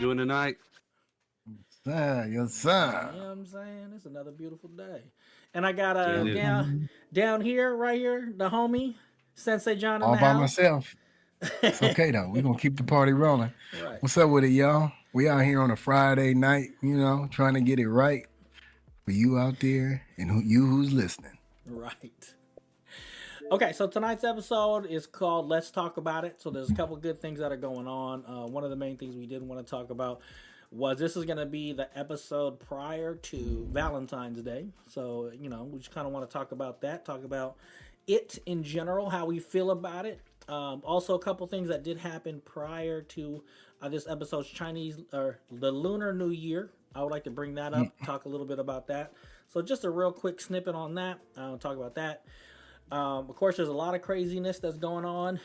doing tonight? Sir, yes, You sir. know what I'm saying? It's another beautiful day. And I got It is. down here, right here, the homie, Sensei Jon in All the by house. myself. It's okay though. We're gonna keep the party rolling. Right. What's up with it, y'all? We out here on a Friday night, trying to get it right for you out there and who's listening. Right. Okay, so tonight's episode is called Let's Talk About It. So there's a couple good things that are going on. One of the main things we did want to talk about was this is going to be the episode prior to Valentine's Day. So, we just kind of want to talk about that, talk about it in general, how we feel about it. Also, a couple things that did happen prior to this episode's Chinese or the Lunar New Year. I would like to bring that up, talk a little bit about that. So just a real quick snippet on that. Talk about that. Of course, there's a lot of craziness that's going on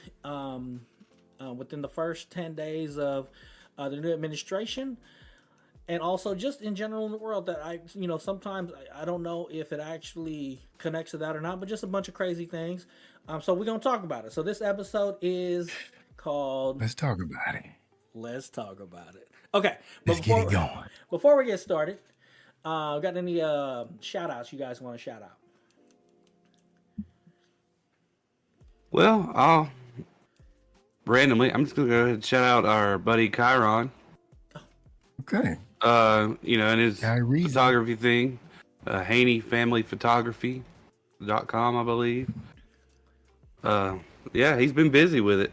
within the first 10 days of the new administration. And also just in general in the world that sometimes I don't know if it actually connects to that or not, but just a bunch of crazy things. So we're going to talk about it. So this episode is called Let's talk about it. Let's Talk About It. Okay. Let's get it going. Before we get started, got any shout outs you guys want to shout out? Well, I'm just gonna go ahead and shout out our buddy Chiron. Okay. And his Kyrie. photography thing, Haney Family Photography.com, I believe. Yeah, he's been busy with it.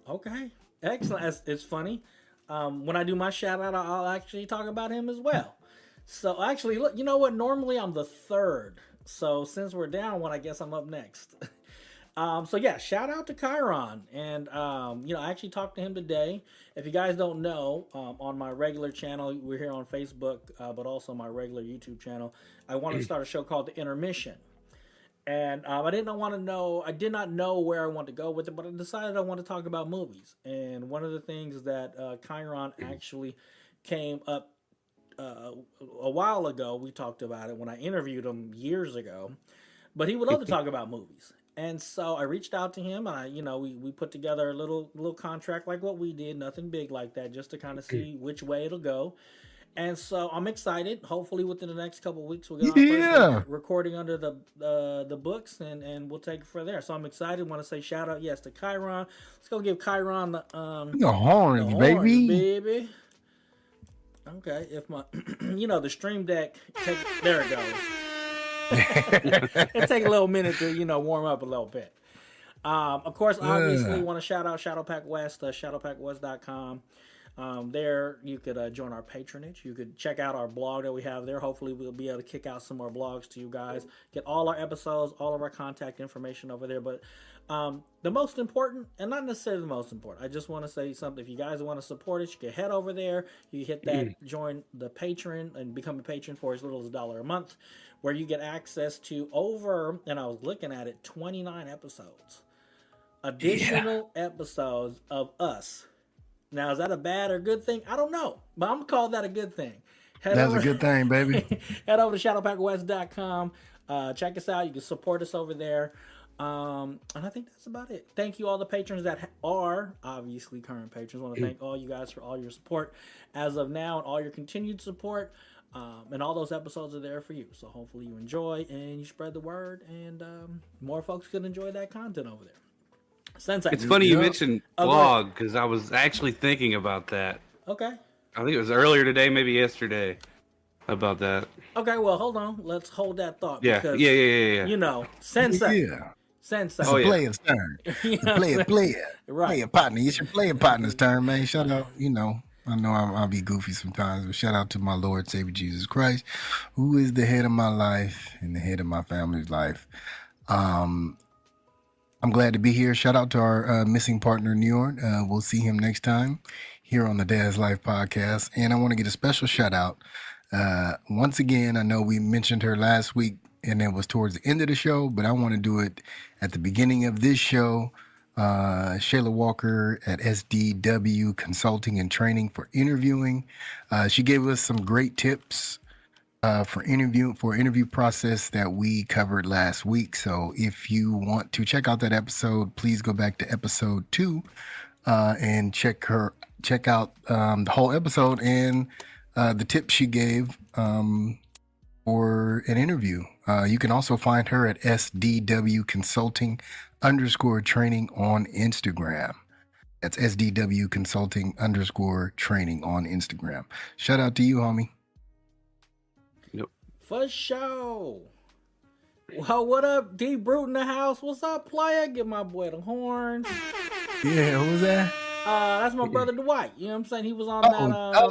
Okay, excellent. It's funny. When I do my shout out, I'll actually talk about him as well. So actually, look, you know what? Normally I'm the third. So since we're down one, I guess I'm up next. So yeah, shout out to Chiron. And, I actually talked to him today. If you guys don't know, on my regular channel, we're here on Facebook, but also my regular YouTube channel, I wanted to start a show called The Intermission. And I did not know where I wanted to go with it, but I decided I wanted to talk about movies. And one of the things that Chiron actually came up a while ago, we talked about it when I interviewed him years ago, but he would love to talk about movies. And so I reached out to him, and we put together a little contract like what we did, nothing big like that, just to kind of see which way it'll go. And so I'm excited. Hopefully within the next couple of weeks we'll get our first recording under the books, and we'll take it from there. So I'm excited. Want to say shout out, yes, to Chiron. Let's go give Chiron the horns, baby. Okay, if my the stream deck there it goes. It take a little minute to warm up a little bit. Of course, obviously want to shout out Shadowpack West, shadowpackwest.com. There you could join our patronage. You could check out our blog that we have there. Hopefully we'll be able to kick out some more blogs to you guys, get all our episodes, all of our contact information over there. But the most important, and not necessarily the most important, I just want to say something. If you guys want to support us, you can head over there. You hit that join the patron and become a patron for as little as $1 a month, where you get access to and I was looking at it, 29 episodes. Additional episodes of us. Now, is that a bad or good thing? I don't know, but I'm going to call that a good thing. That's a good thing, baby. Head over to shadowpackwest.com. Check us out. You can support us over there. And I think that's about it. Thank you all the patrons that are obviously current patrons. I want to thank all you guys for all your support as of now and all your continued support. And all those episodes are there for you. So hopefully you enjoy and you spread the word, and more folks can enjoy that content over there. Sensei. It's funny you mentioned blog, because I was actually thinking about that. Okay. I think it was earlier today, maybe yesterday, about that. Okay, well, hold on. Let's hold that thought. Yeah, because, yeah. Sensei. Yeah. Sensei. It's a player's turn. Player. Right. Player partner. It's your player partner's turn, man. Shout out, I know I'll be goofy sometimes, but shout out to my Lord Savior Jesus Christ, who is the head of my life and the head of my family's life. I'm glad to be here. Shout out to our missing partner, Njord. We'll see him next time here on the Dad's Life podcast. And I want to get a special shout out. Once again, I know we mentioned her last week and it was towards the end of the show, but I want to do it at the beginning of this show. Shayla Walker at SDW Consulting and Training for interviewing. She gave us some great tips for interview process that we covered last week. So if you want to check out that episode, please go back to episode 2 and check her check out the whole episode and the tips she gave for an interview. You can also find her at SDW Consulting _training on Instagram. That's SDW Consulting _training on Instagram. Shout out to you, homie. Yep. For sure. Well, what up, D Brute in the house? What's up, player? Give my boy the horns. Yeah, who was that? That's my brother Dwight. You know what I'm saying? He was on that.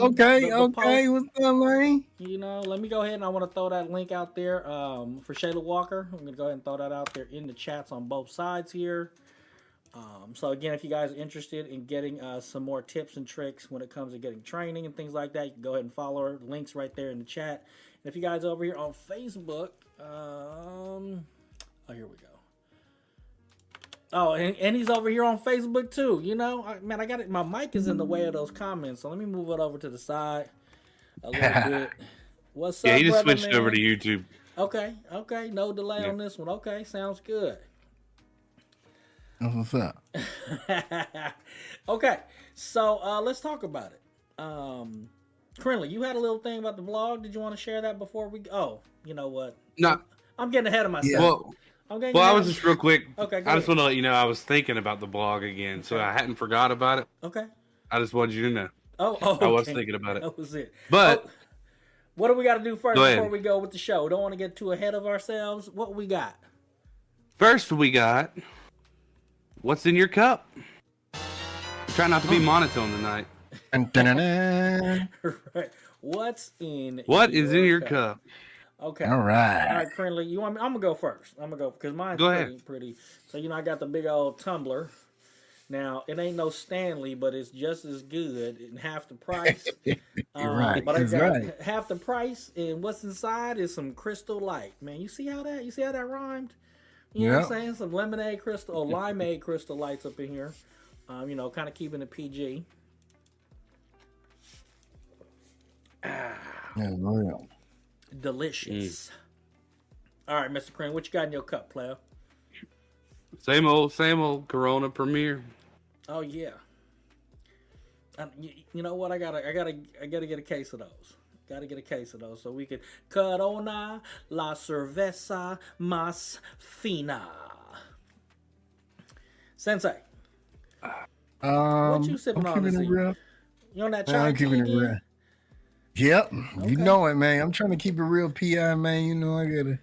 Okay. the post. What's up, man? You know, let me go ahead and I want to throw that link out there for Shayla Walker. I'm going to go ahead and throw that out there in the chats on both sides here. So again, if you guys are interested in getting some more tips and tricks when it comes to getting training and things like that, you can go ahead and follow her. Links right there in the chat. And if you guys are over here on Facebook, here we go. Oh, and he's over here on Facebook too. You know, man, I got it. My mic is in the way of those comments, so let me move it over to the side a little bit. What's up? Yeah, he just brother, switched man? over to YouTube. Okay, no delay on this one. Okay, sounds good. That's what's up. Okay, so let's talk about it. Krinlee, you had a little thing about the vlog. Did you want to share that before we? Oh, you know what? No. I'm getting ahead of myself. Yeah. Well, I was just real quick. Okay, I just want to let you know I was thinking about the blog again, so I hadn't forgot about it. Okay. I just wanted you to know. Oh, okay. I was thinking about it. That was it. But what do we got to do first Go ahead. before we go with the show? We don't want to get too ahead of ourselves. What we got? first, we got what's in your cup. Try not to be monotone tonight. Right. What is in your cup? Okay. All right. Krinlee, you want me? I'm gonna go first. I'm gonna go because mine's Go ahead. pretty. So I got the big old tumbler. Now it ain't no Stanley, but it's just as good and half the price. You're right. But I That's got right. half the price, and what's inside is some Crystal Light. Man, you see how that rhymed? You know what I'm saying? Some lemonade crystal or limeade Crystal Lights up in here. Kind of keeping it PG. Yeah, real. Delicious. All right, Mr. Krinlee, what you got in your cup, player? Same old Corona Premier. Oh yeah. You know what? I gotta get a case of those. Gotta get a case of those so we can Corona la cerveza más fina. Sensei, what you sipping on this evening? You on that chai I'm tea keeping it again? real. Yep, Okay. you know it, man. I'm trying to keep it real, PI, man. You know I gotta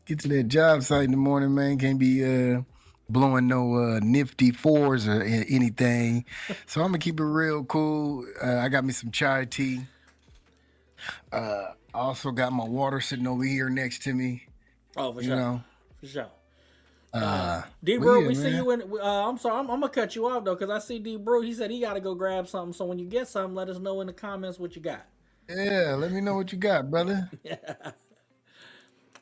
get to that job site in the morning, man. Can't be blowing no nifty fours or anything. So I'm gonna keep it real cool. I got me some chai tea. I also got my water sitting over here next to me. Oh, for You sure. know. For sure. but D Brew, yeah, we see man. you in. I'm sorry, I'm gonna cut you off though, because I see D Brew. He said he got to go grab something. So when you get something, let us know in the comments what you got. Yeah, let me know what you got, brother.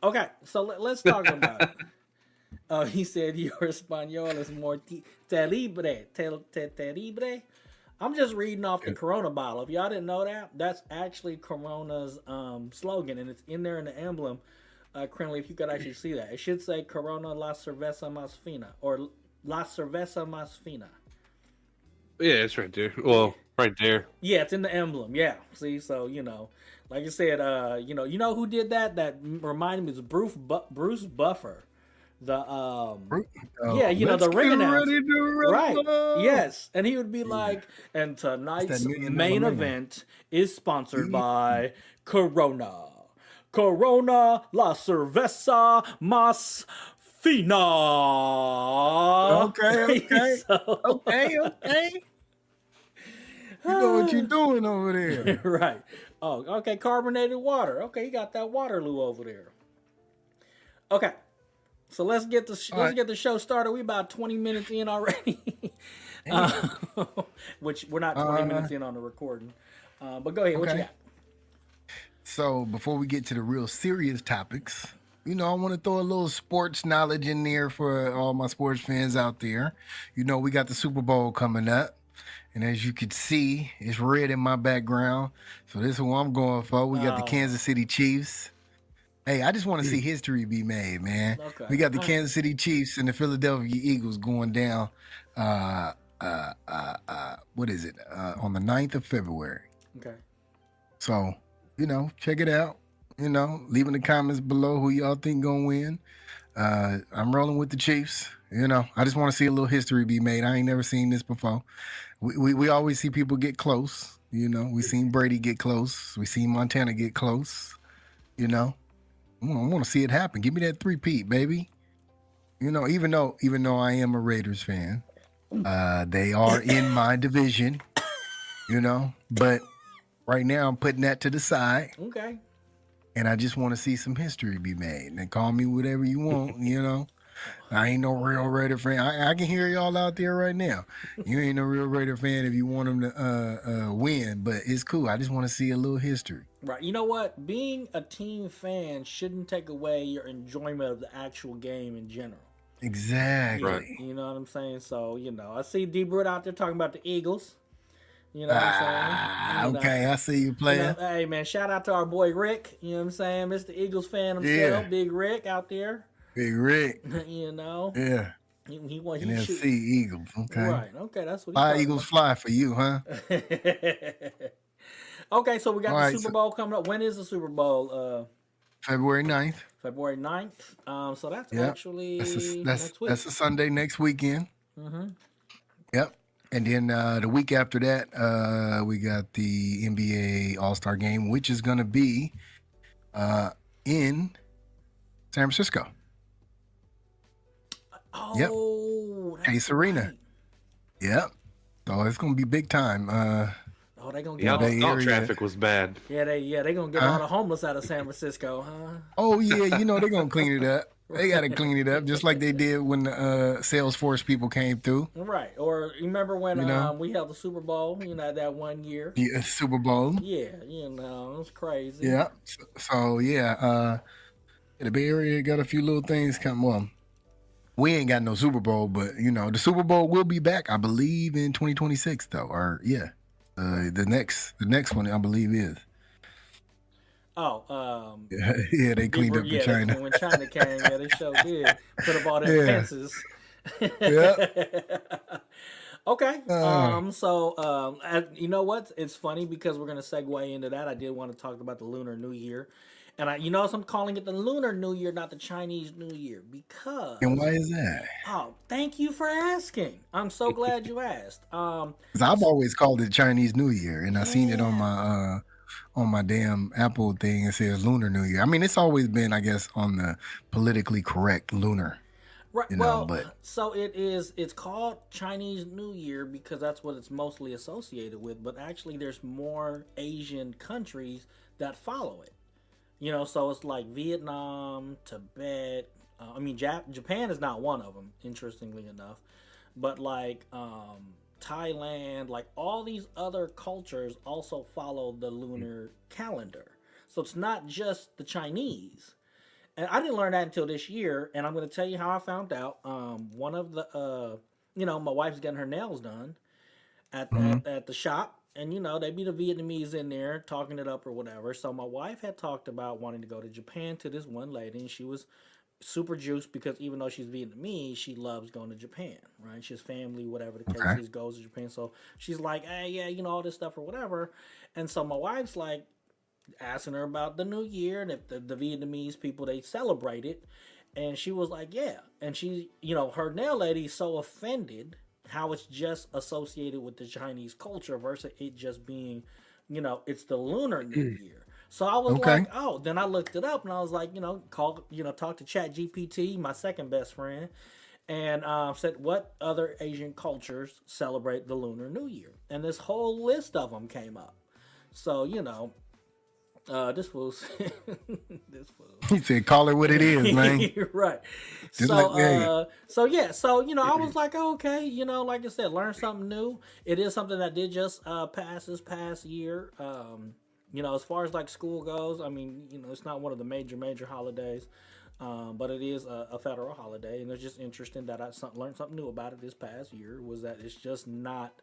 Okay, so let's talk about it. He said your español is more terrible. I'm just reading off the Corona bottle. If y'all didn't know that, that's actually Corona's slogan, and it's in there in the emblem. Krinlee, if you could actually see that, it should say Corona la cerveza más fina or la cerveza más fina. Yeah, it's right there. Well, right there. Yeah, it's in the emblem. Yeah, see, so like I said, you know who did that? That reminded me is Bruce Buffer, the the ring announcer, right? Yes, and he would be like, and tonight's main event is sponsored by Corona la cerveza más fina. Okay. So, Okay. You know what you're doing over there. right. Oh, okay. Carbonated water. Okay, you got that Waterloo over there. Okay, so let's get the show started. We about 20 minutes in already, which we're not 20 minutes in on the recording. But go ahead. What you got? So before we get to the real serious topics, I want to throw a little sports knowledge in there for all my sports fans out there. We got the Super Bowl coming up. And as you can see, it's red in my background. So this is what I'm going for. We got the Kansas City Chiefs. Hey, I just want to see history be made, man. Okay. We got the Kansas City Chiefs and the Philadelphia Eagles going down what is it? On the 9th of February. Okay. So, check it out. Leave in the comments below who y'all think gonna win. I'm rolling with the Chiefs. I just want to see a little history be made. I ain't never seen this before. We always see people get close. We seen Brady get close. We seen Montana get close. I want to see it happen. Give me that 3-peat, baby. Even though I am a Raiders fan, they are in my division. But right now I'm putting that to the side. Okay. And I just want to see some history be made. And call me whatever you want, I ain't no real Raider fan. I can hear y'all out there right now. You ain't no real Raider fan if you want them to win, but it's cool. I just want to see a little history. Right. You know what? Being a team fan shouldn't take away your enjoyment of the actual game in general. Exactly. Right. You know what I'm saying? So, I see D-Brood out there talking about the Eagles. You know what I'm saying? Okay, I see you playing. Hey, man, shout out to our boy Rick. You know what I'm saying? Mr. Eagles fan himself. Yeah. Big Rick out there. Big Rick. Yeah. He NFC Eagles. Okay. Right. Okay, that's what Fly Eagles fly for you, huh? Okay, so we got the Super Bowl coming up. When is the Super Bowl? February 9th. February 9th. So that's actually next week. That's a Sunday next weekend. Mm-hmm. Yep. And then the week after that, we got the NBA All-Star Game, which is going to be in San Francisco. Oh, yep. Ace Arena. Right. Yep. So it's going to be big time. They gonna get all traffic was bad. Yeah, they gonna get all the homeless out of San Francisco, huh? Oh yeah, they're gonna clean it up. They gotta clean it up, just like they did when the Salesforce people came through. Right. Or you remember when we held the Super Bowl? That 1 year. Yeah, Super Bowl. Yeah, it was crazy. Yeah. So yeah, the Bay Area got a few little things coming. Well, we ain't got no Super Bowl, but the Super Bowl will be back, I believe, in 2026 though. Or yeah. The next one I believe is. Oh, yeah, they cleaned up in China. When China came, they sure did put up all their fences. Yeah. Okay. So you know what? It's funny because we're gonna segue into that. I did want to talk about the Lunar New Year. And I'm calling it the Lunar New Year, not the Chinese New Year, because. And why is that? Oh, thank you for asking. I'm so glad you asked. Because I've always called it Chinese New Year, and I seen it on my damn Apple thing. It says Lunar New Year. I mean, it's always been, I guess, on the politically correct lunar. Right. So it's called Chinese New Year because that's what it's mostly associated with. But actually, there's more Asian countries that follow it. So it's like Vietnam, Tibet. Japan is not one of them, interestingly enough. But like Thailand, like all these other cultures also follow the lunar calendar. So it's not just the Chinese. And I didn't learn that until this year. And I'm going to tell you how I found out. One of the, my wife's getting her nails done at the shop. And, they be the Vietnamese in there talking it up or whatever. So my wife had talked about wanting to go to Japan to this one lady. And she was super juiced because even though she's Vietnamese, she loves going to Japan, right? She has family, whatever the case is, goes to Japan. So she's like, hey, yeah, all this stuff or whatever. And so my wife's like asking her about the new year and if the Vietnamese people, they celebrate it. And she was like, yeah. And she, her nail lady's so offended how it's just associated with the Chinese culture versus it just being, it's the Lunar New Year. So I was like, oh, then I looked it up and I was like, talk to ChatGPT, my second best friend, and said, what other Asian cultures celebrate the Lunar New Year? And this whole list of them came up. So, this was. He said, "Call it what it is, man." Right. Just so, like I was like, okay, like I said, learn something new. It is something that did just pass this past year. As far as like school goes, I mean, it's not one of the major holidays, but it is a federal holiday, and it's just interesting that I learned something new about it this past year. Was that it's just not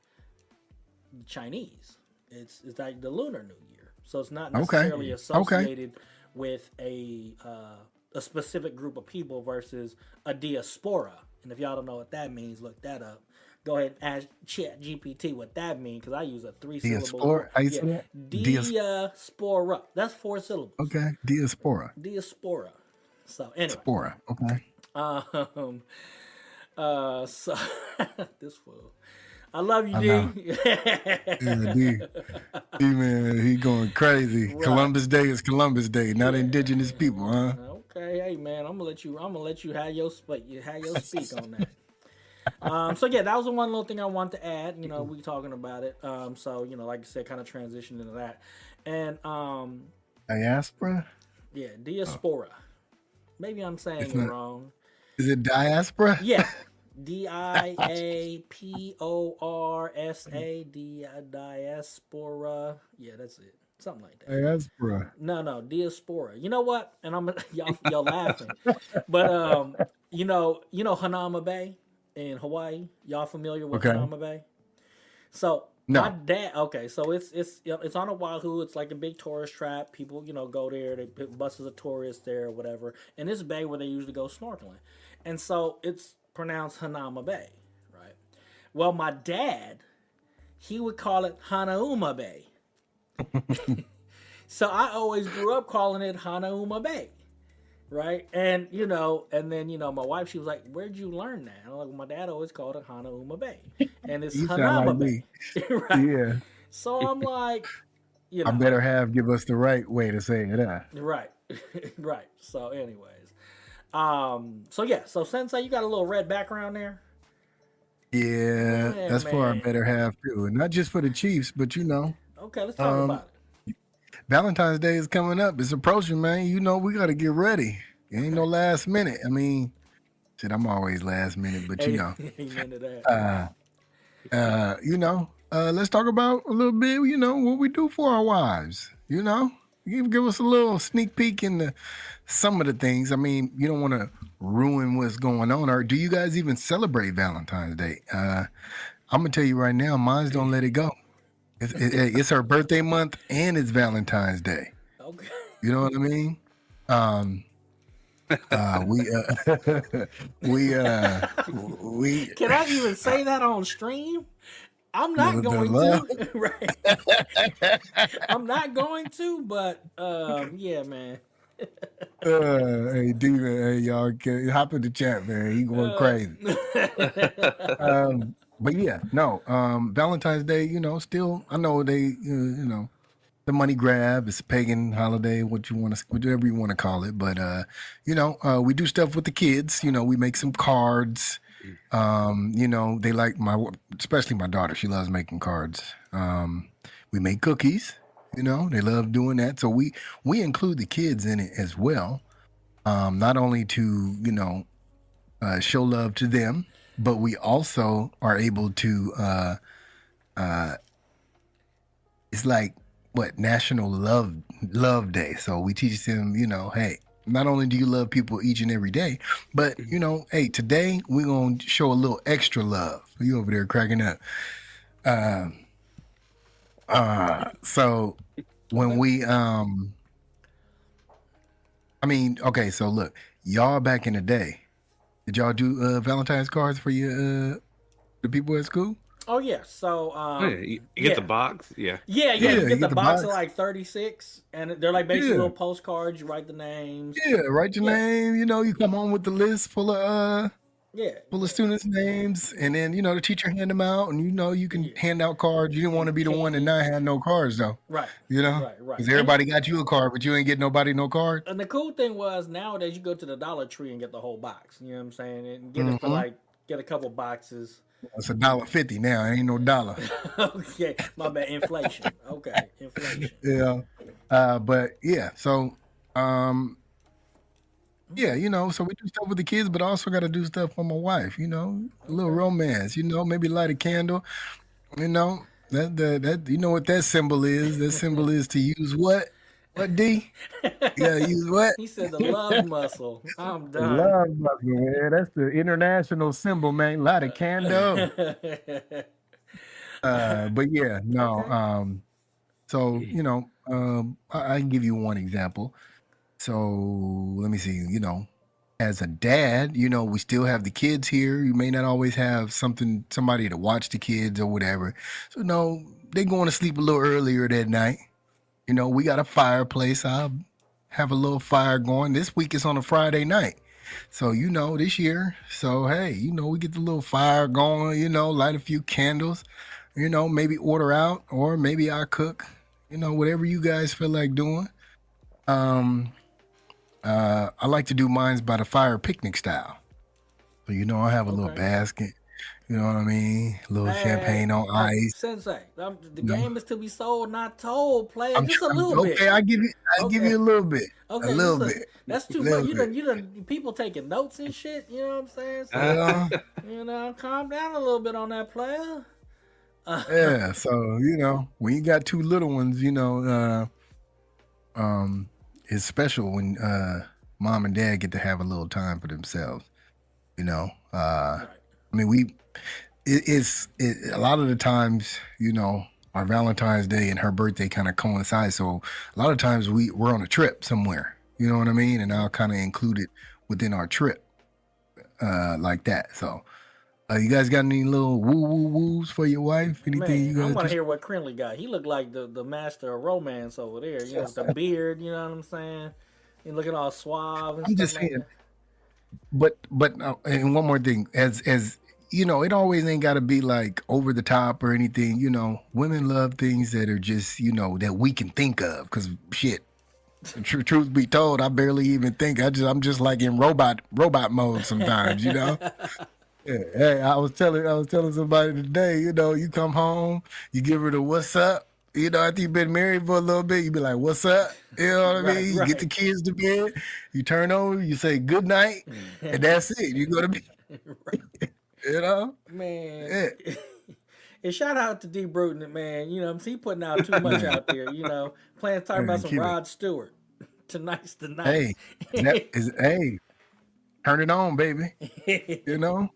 Chinese. It's like the Lunar New Year. So it's not necessarily associated with a specific group of people versus a diaspora. And if y'all don't know what that means, look that up. go ahead and ask Chat GPT what that means, because I use a 3-syllable. Diaspora? How you Yeah, say that? diaspora. That's 4 syllables. Okay. Diaspora. Diaspora. So anyway, Spora. Okay. um, so this fool. I love you, I D. know. Yeah, D man, he going crazy. Right. Columbus Day is Columbus Day, not indigenous people, huh? Okay, hey man, I'm gonna let you have your speak on that. So yeah, that was the one little thing I wanted to add. You know, we talking about it. So you know, like I said, kind of transitioned into that, and Diaspora? yeah, diaspora. Maybe I'm saying it wrong. Is it diaspora? Yeah, diaporsa, diaspora. Yeah, that's it. Something like that. Diaspora. No, diaspora. You know what? And I'm y'all laughing, but you know Hanama Bay in Hawaii. Y'all familiar with Hanama Bay? So no. My dad. Okay, so it's on Oahu. It's like a big tourist trap. People go there. They put buses of tourists there or whatever. And this bay where they usually go snorkeling, and so it's pronounced Hanama Bay, right? Well, my dad, he would call it Hanauma Bay. So I always grew up calling it Hanauma Bay, right? And then my wife, she was like, "Where'd you learn that?" And I'm like, well, "My dad always called it Hanauma Bay, and it's Hanama Bay." Right? Yeah. So I'm like, I better give us the right way to say it. Right, right. So, anyways, so Sensei, you got a little red background there. Yeah, that's for our better half too, and not just for the Chiefs, but Okay, let's talk about it. Valentine's Day is coming up. It's approaching, man. We got to get ready. It ain't no last minute. I mean, shit, I'm always last minute, but Amen to that. let's talk about a little bit, what we do for our wives. You give us a little sneak peek into some of the things. I mean, you don't want to ruin what's going on. Or do you guys even celebrate Valentine's Day? I'm gonna tell you right now, mine's don't let it go. It's her birthday month and it's Valentine's Day. Okay. You know what I mean? We Can I even say that on stream? I'm not going to. Right. I'm not going to, but yeah, man. Hey, D, man, hey, y'all, hop in the chat, man. He going crazy. But yeah, no, Valentine's Day, still, I know they, the money grab, it's a pagan holiday, whatever you want to call it. But, we do stuff with the kids, we make some cards. They like especially my daughter, she loves making cards. We make cookies, they love doing that. So we include the kids in it as well. Not only to, show love to them, but we also are able to, it's like National Love Day. So we teach them, hey, not only do you love people each and every day, but hey, today we're going to show a little extra love. You over there cracking up. So when we, okay, so look, y'all back in the day, did y'all do Valentine's cards for the people at school? Oh yeah, so you get the box, yeah. You get the box of like 36, and they're like basically little postcards. You write the names. Yeah, write your name. You come home with the list full of students' names, and then the teacher hand them out, and you can hand out cards. You didn't want to be the one that not had no cards though, right? Right. Because everybody got you a card, but you ain't get nobody no card. And the cool thing was nowadays you go to the Dollar Tree and get the whole box. You know what I'm saying? And get it for get a couple boxes. It's $1.50 now. It ain't no dollar. Okay, my bad. Inflation. Okay, inflation. Yeah, but yeah. So, so we do stuff with the kids, but also got to do stuff for my wife. A little romance. Maybe light a candle. That you know what that symbol is. That symbol is to use what? What, D? You gotta use what? He said the love muscle. I'm done. The love muscle, man. That's the international symbol, man. Light a candle. But yeah, no. So I can give you one example. So let me see. as a dad, you know, we still have the kids here. You may not always have somebody to watch the kids or whatever. So no, they going to sleep a little earlier that night. You know, we got a fireplace. I'll have a little fire going. This week is on a Friday night. So, you know, this year. So, hey, you know, we get the little fire going, you know, light a few candles, you know, maybe order out or maybe I cook, you know, whatever you guys feel like doing. I like to do mines by the fire picnic style. So, you know, I have a little basket, you know what I mean? A little champagne on ice. Sensei, the You know? game is to be sold, not told. Play it just a little bit. Okay, I give you a little bit. Okay, a little bit. That's too much. You done people taking notes and shit. You know what I'm saying? So, you know, calm down a little bit on that, player. Yeah. So you know, when you got two little ones, you know, it's special when mom and dad get to have a little time for themselves. You know, right. I mean, it's a lot of the times, you know, our Valentine's Day and her birthday kind of coincide. So a lot of times we're on a trip somewhere, you know what I mean? And I'll kind of include it within our trip like that. So you guys got any little woo-woo-woos for your wife? Anything you guys I want to hear what Krinlee got. He looked like the master of romance over there. You know, with the beard, you know what I'm saying? He looking all suave and I'm stuff just like saying. But and one more thing, as you know, it always ain't got to be like over the top or anything. You know, women love things that are just, you know, that we can think of. Because shit, truth be told, I barely even think. I'm just like in robot mode sometimes. You know. Yeah. Hey, I was telling somebody today. You know, you come home, you give her the what's up. You know, after you've been married for a little bit, you be like, what's up? You know what I mean? You get the kids to bed, you turn over, you say good night, and that's it. You go to bed. You know? Man. Yeah. And shout out to D Bruton, man. You know, he putting out too much out there, you know. Talking about some Rod Stewart. Tonight's the night. Hey, turn it on, baby. You know?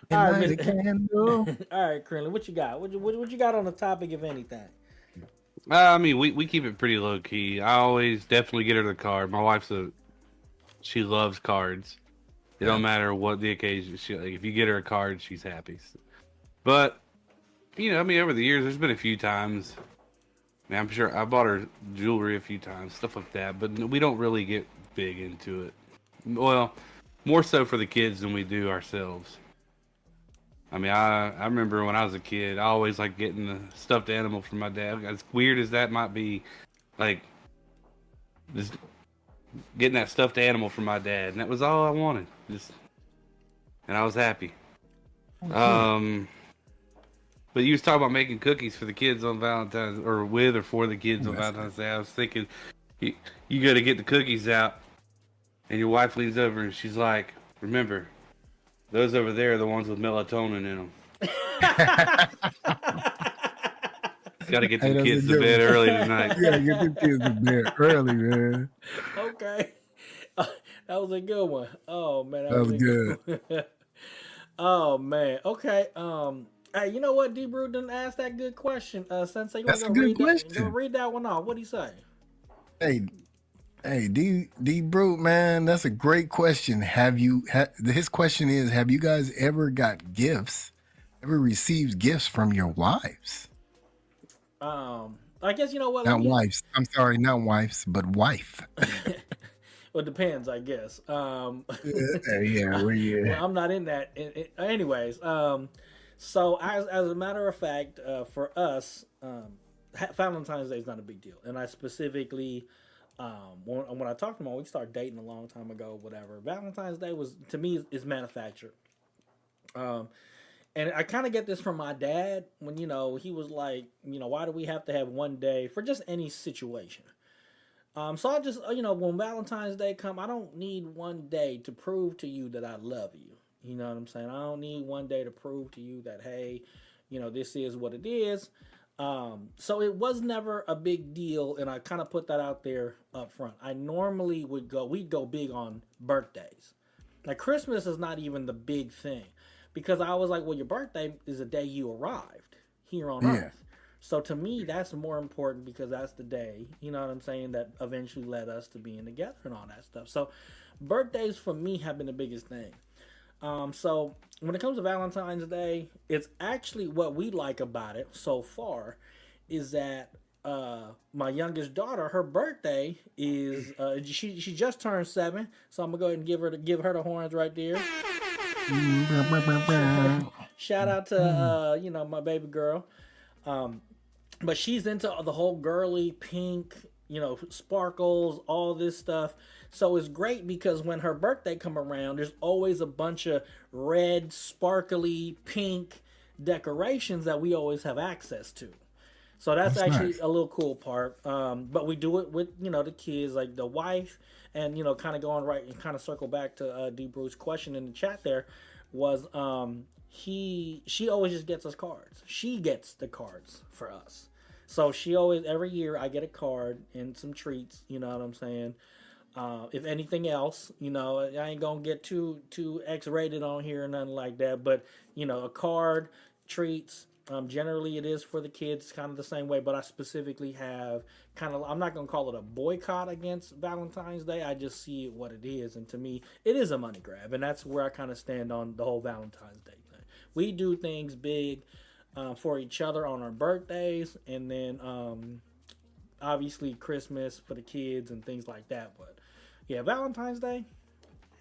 All right, all right, Krinlee, what you got? What you got on the topic, if anything? I mean, we keep it pretty low key. I always definitely get her the card. My wife's she loves cards. It don't matter what the occasion. If you get her a card, she's happy. But you know, I mean, over the years, there's been a few times. I mean, I'm sure I bought her jewelry a few times, stuff like that. But we don't really get big into it. Well, more so for the kids than we do ourselves. I mean, I remember when I was a kid, I always liked getting the stuffed animal from my dad. As weird as that might be, like, just getting that stuffed animal from my dad. And that was all I wanted. And I was happy. But you was talking about making cookies for the kids on Valentine's, or with or for the kids on Valentine's Day. I was thinking, you got to get the cookies out, and your wife leans over and she's like, remember, those over there are the ones with melatonin in them. Got to get the kids to bed early tonight. Yeah, get the kids to bed early, man. Okay. That was a good one. Oh, man. That was good. Oh, man. Okay. Hey, you know what? D. Brew didn't ask that good question. Sensei, that's a good question. Read that one off. What'd he say? Hey, D. Brew, man, that's a great question. His question is, have you guys ever got gifts? Ever received gifts from your wives? I guess you know what. Not wives. I'm sorry, not wives, but wife. Well, it depends, I guess. Well, I'm not in that. Anyways, so as a matter of fact, for us, Valentine's Day is not a big deal, and I specifically, when I talked to him, we started dating a long time ago, whatever. Valentine's Day was, to me, is manufactured. And I kind of get this from my dad when, you know, he was like, you know, why do we have to have one day for just any situation? So I just, you know, when Valentine's Day come, I don't need one day to prove to you that I love you. You know what I'm saying? I don't need one day to prove to you that, hey, you know, this is what it is. So it was never a big deal, and I kind of put that out there up front. I normally we'd go big on birthdays. Like Christmas is not even the big thing, because I was like, well, your birthday is the day you arrived here on Earth. So to me, that's more important because that's the day, you know what I'm saying, that eventually led us to being together and all that stuff. So birthdays for me have been the biggest thing. So when it comes to Valentine's Day, it's actually what we like about it so far is that my youngest daughter, her birthday is she just turned 7, so I'm gonna go ahead and give her the horns right there. Shout out to my baby girl. Um, but she's into the whole girly pink, sparkles, all this stuff. So it's great because when her birthday come around, there's always a bunch of red, sparkly, pink decorations that we always have access to. So that's actually nice. a little cool part. But we do it with the kids, like the wife, and kind of going right and kind of circle back to D. Bruce's question in the chat. There was she always just gets us cards. She gets the cards for us. So she always every year I get a card and some treats. You know what I'm saying? If anything else, I ain't gonna get too X-rated on here or nothing like that. But a card, treats. Generally, it is for the kids, kind of the same way. But I specifically have I'm not gonna call it a boycott against Valentine's Day. I just see it what it is, and to me, it is a money grab, and that's where I kind of stand on the whole Valentine's Day thing. We do things big for each other on our birthdays, and then obviously Christmas for the kids and things like that. But yeah, Valentine's Day,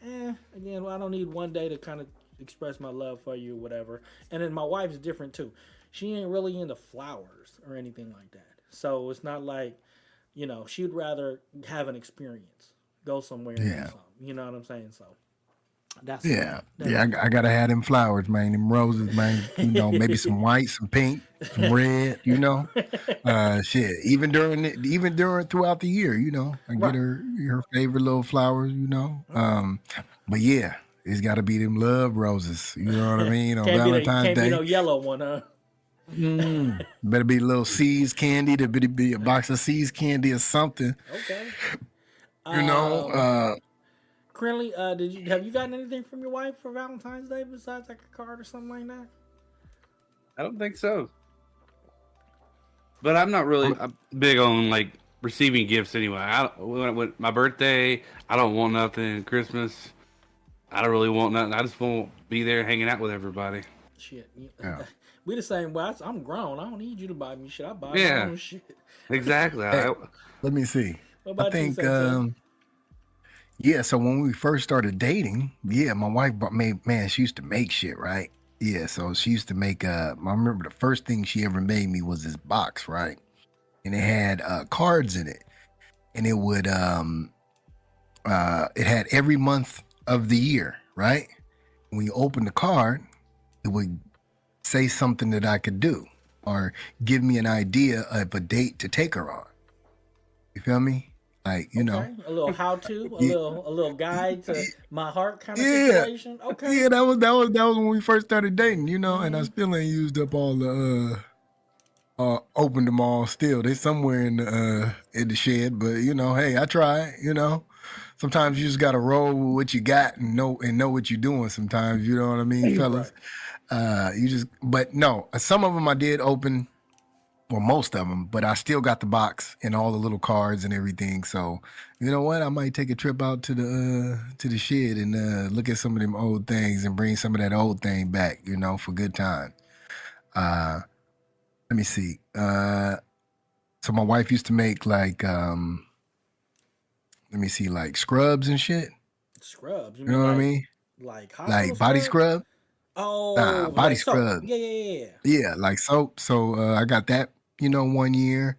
again, I don't need one day to kind of express my love for you or whatever. And then my wife's different too. She ain't really into flowers or anything like that. So it's not like, she'd rather have an experience, go somewhere and do something. You know what I'm saying? So that's I gotta have them flowers, man, them roses, man. Maybe some white, some pink, some red. Shit. Even throughout the year, I get her favorite little flowers. But yeah, it's got to be them love roses. You know what I mean? On Valentine's Day, can't be no yellow one, huh? Better be a little Seeds candy. There better be a box of Seeds candy or something. Okay. Krinlee, have you gotten anything from your wife for Valentine's Day besides like a card or something like that? I don't think so. But I'm not really big on like receiving gifts anyway. With my birthday, I don't want nothing. Christmas, I don't really want nothing. I just want to be there hanging out with everybody. Shit. Yeah. We the same way. I'm grown. I don't need you to buy me shit. I buy my own shit. Exactly. Let me see. What about I think, you, so when we first started dating, my wife she used to make shit, right? Yeah, so she used to make, I remember the first thing she ever made me was this box, right? And it had cards in it. And it would, it had every month of the year, right? When you open the card, it would say something that I could do or give me an idea of a date to take her on. You feel me? Like, a little how-to, a little guide to my heart kind of situation. Okay. Yeah, that was when we first started dating, and I still ain't used up all the opened them all still. They somewhere in the shed, but hey, I try, Sometimes you just gotta roll with what you got and know what you're doing sometimes, you know what I mean, fellas? Right. But no, some of them I did open, well, most of them, but I still got the box and all the little cards and everything. So, you know what? I might take a trip out to the shed and look at some of them old things and bring some of that old thing back, for good time. Let me see. So my wife used to make like, like scrubs and shit. Scrubs? You know what I mean? Like body scrub? Oh, body like scrub. Yeah. Yeah, like soap. So I got that, 1 year.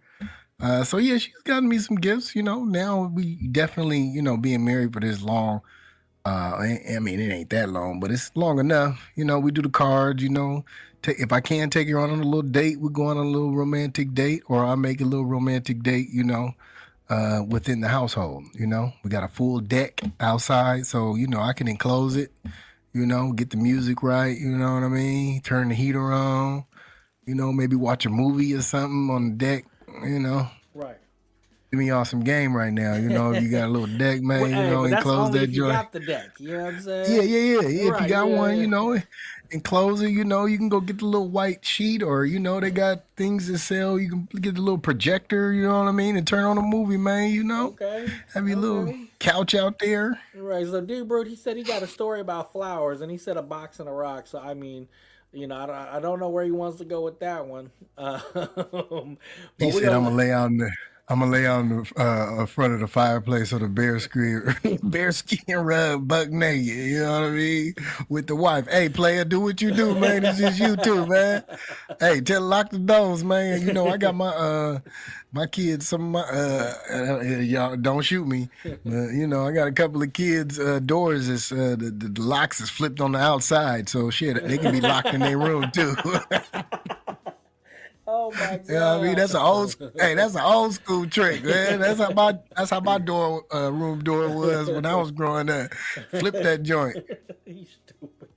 So yeah, she's gotten me some gifts. Now we definitely, being married for this long. I mean, it ain't that long, but it's long enough. We do the cards. If I can take her on a little date, we go on a little romantic date, or I make a little romantic date. Within the household. We got a full deck outside, so I can enclose it. Get the music right. You know what I mean? Turn the heater on. Maybe watch a movie or something on the deck. Right. Give me y'all some game right now. You know, if you got a little deck, man, you Hey, know, but that's enclose only that if you joint. got the deck. You know what I'm Yeah, saying? yeah, yeah. If you Right, got one, you yeah. know, enclose it, you know, you can go get the little white sheet, or you know, they got things that sell. You can get the little projector, you know what I mean, and turn on a movie, man, you know. Okay, Have your little okay. couch out there. Right. So, dude, bro, he said he got a story about flowers, and he said a box and a rock. So, I mean, I don't know where he wants to go with that one. He But we're said, "I'm gonna. gonna lay out in the, I'm gonna lay out in the front of the fireplace with a bear skin rug, buck naked. You know what I mean? With the wife. Hey, player, do what you do, man. It's just you too, man. Hey, lock the doors, man. You know, I got my kids. Some of my y'all don't shoot me, but you know, I got a couple of kids. Doors is the locks is flipped on the outside, so shit, they can be locked in their room too." Oh my Yeah, I mean god. that's an old school trick, man. That's how my door room door was when I was growing up. Flip that joint. He's stupid.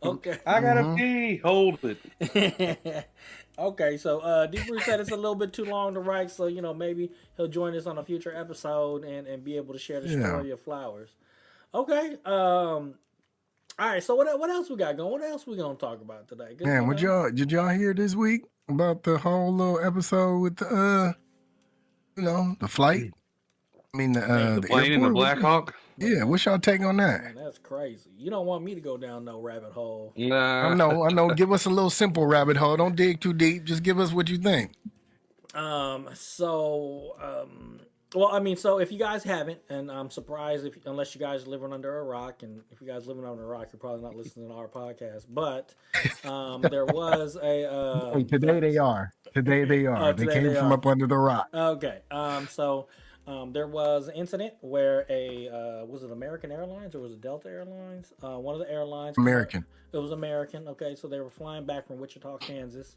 Okay. I got a pee. Hold it. Okay, so D Bruce said it's a little bit too long to write, so maybe he'll join us on a future episode and be able to share the Yeah. story of flowers. Okay. All right. So what else we got going? What else we gonna talk about today? 'Cause, Man, did y'all hear this week about the whole little episode with the the flight? I mean the Man, the Plane in the airport. Black Hawk. Yeah, what's y'all take on that? man, that's crazy. You don't want me to go down no rabbit hole. I Nah. know. Give us a little simple rabbit hole. Don't dig too deep. Just give us what you think. Well, I mean, so if you guys haven't, and I'm surprised unless you guys are living under a rock, and if you guys living under a rock, you're probably not listening to our podcast. But there was a Hey, today they are. Today they are. They today came they from are. up under the rock. Okay. There was an incident where was it American Airlines or was it Delta Airlines? One of the airlines. American. It was American. Okay, so they were flying back from Wichita, Kansas,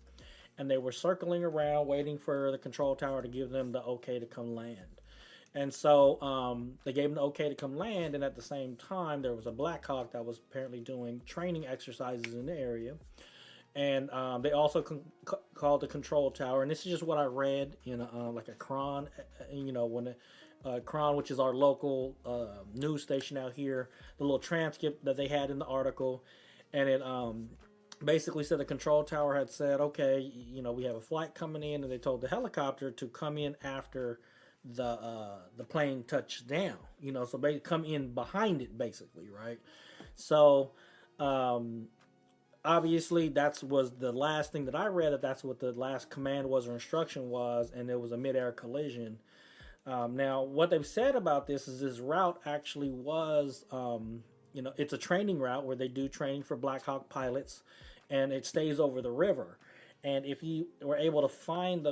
and they were circling around waiting for the control tower to give them the okay to come land. And so they gave them the okay to come land, and at the same time, there was a Black Hawk that was apparently doing training exercises in the area. And they also called the control tower, and this is just what I read in like a Kron, when Kron, which is our local news station out here, the little transcript that they had in the article, and it basically said the control tower had said, okay, we have a flight coming in, and they told the helicopter to come in after the plane touched down, so they come in behind it, basically, right? So obviously that was the last thing that I read, that's what the last command was or instruction was, and it was a mid-air collision. Now what they've said about this is this route actually was it's a training route where they do training for Black Hawk pilots, and it stays over the river. And if you were able to find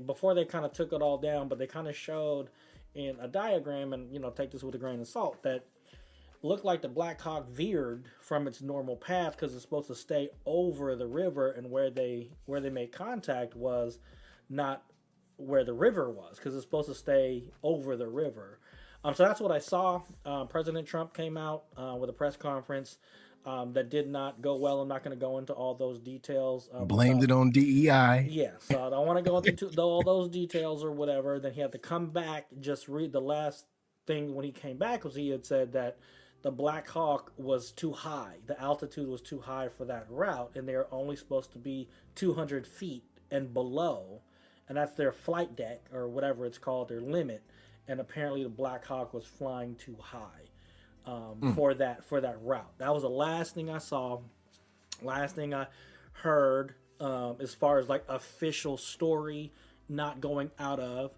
before they kind of took it all down, but they kind of showed in a diagram, and take this with a grain of salt, that looked like the Black Hawk veered from its normal path because it's supposed to stay over the river, and where they made contact was not where the river was, because it's supposed to stay over the river. So that's what I saw. President Trump came out with a press conference. That did not go well. I'm not going to go into all those details. Blamed it on DEI. Yeah, so I don't want to go into all those details or whatever. Then he had to come back. Just read the last thing when he came back was he had said that the Black Hawk was too high. The altitude was too high for that route, and they're only supposed to be 200 feet and below, and that's their flight deck or whatever it's called, their limit. And apparently the Black Hawk was flying too high. For that route. That was the last thing I saw, last thing I heard, as far as like official story not going out of.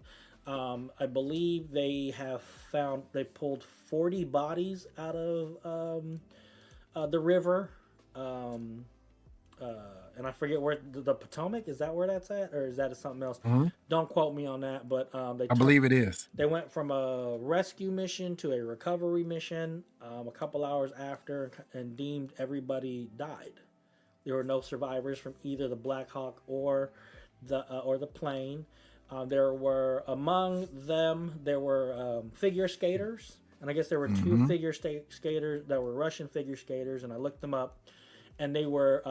I believe they pulled 40 bodies out of the river, and I forget where the Potomac, is that where that's at, or is that something else? Mm-hmm. Don't quote me on that, but I believe it is. They went from a rescue mission to a recovery mission a couple hours after, and deemed everybody died. There were no survivors from either the Black Hawk or the plane. There were among them figure skaters, and I guess there were two figure skaters that were Russian figure skaters, and I looked them up. and they were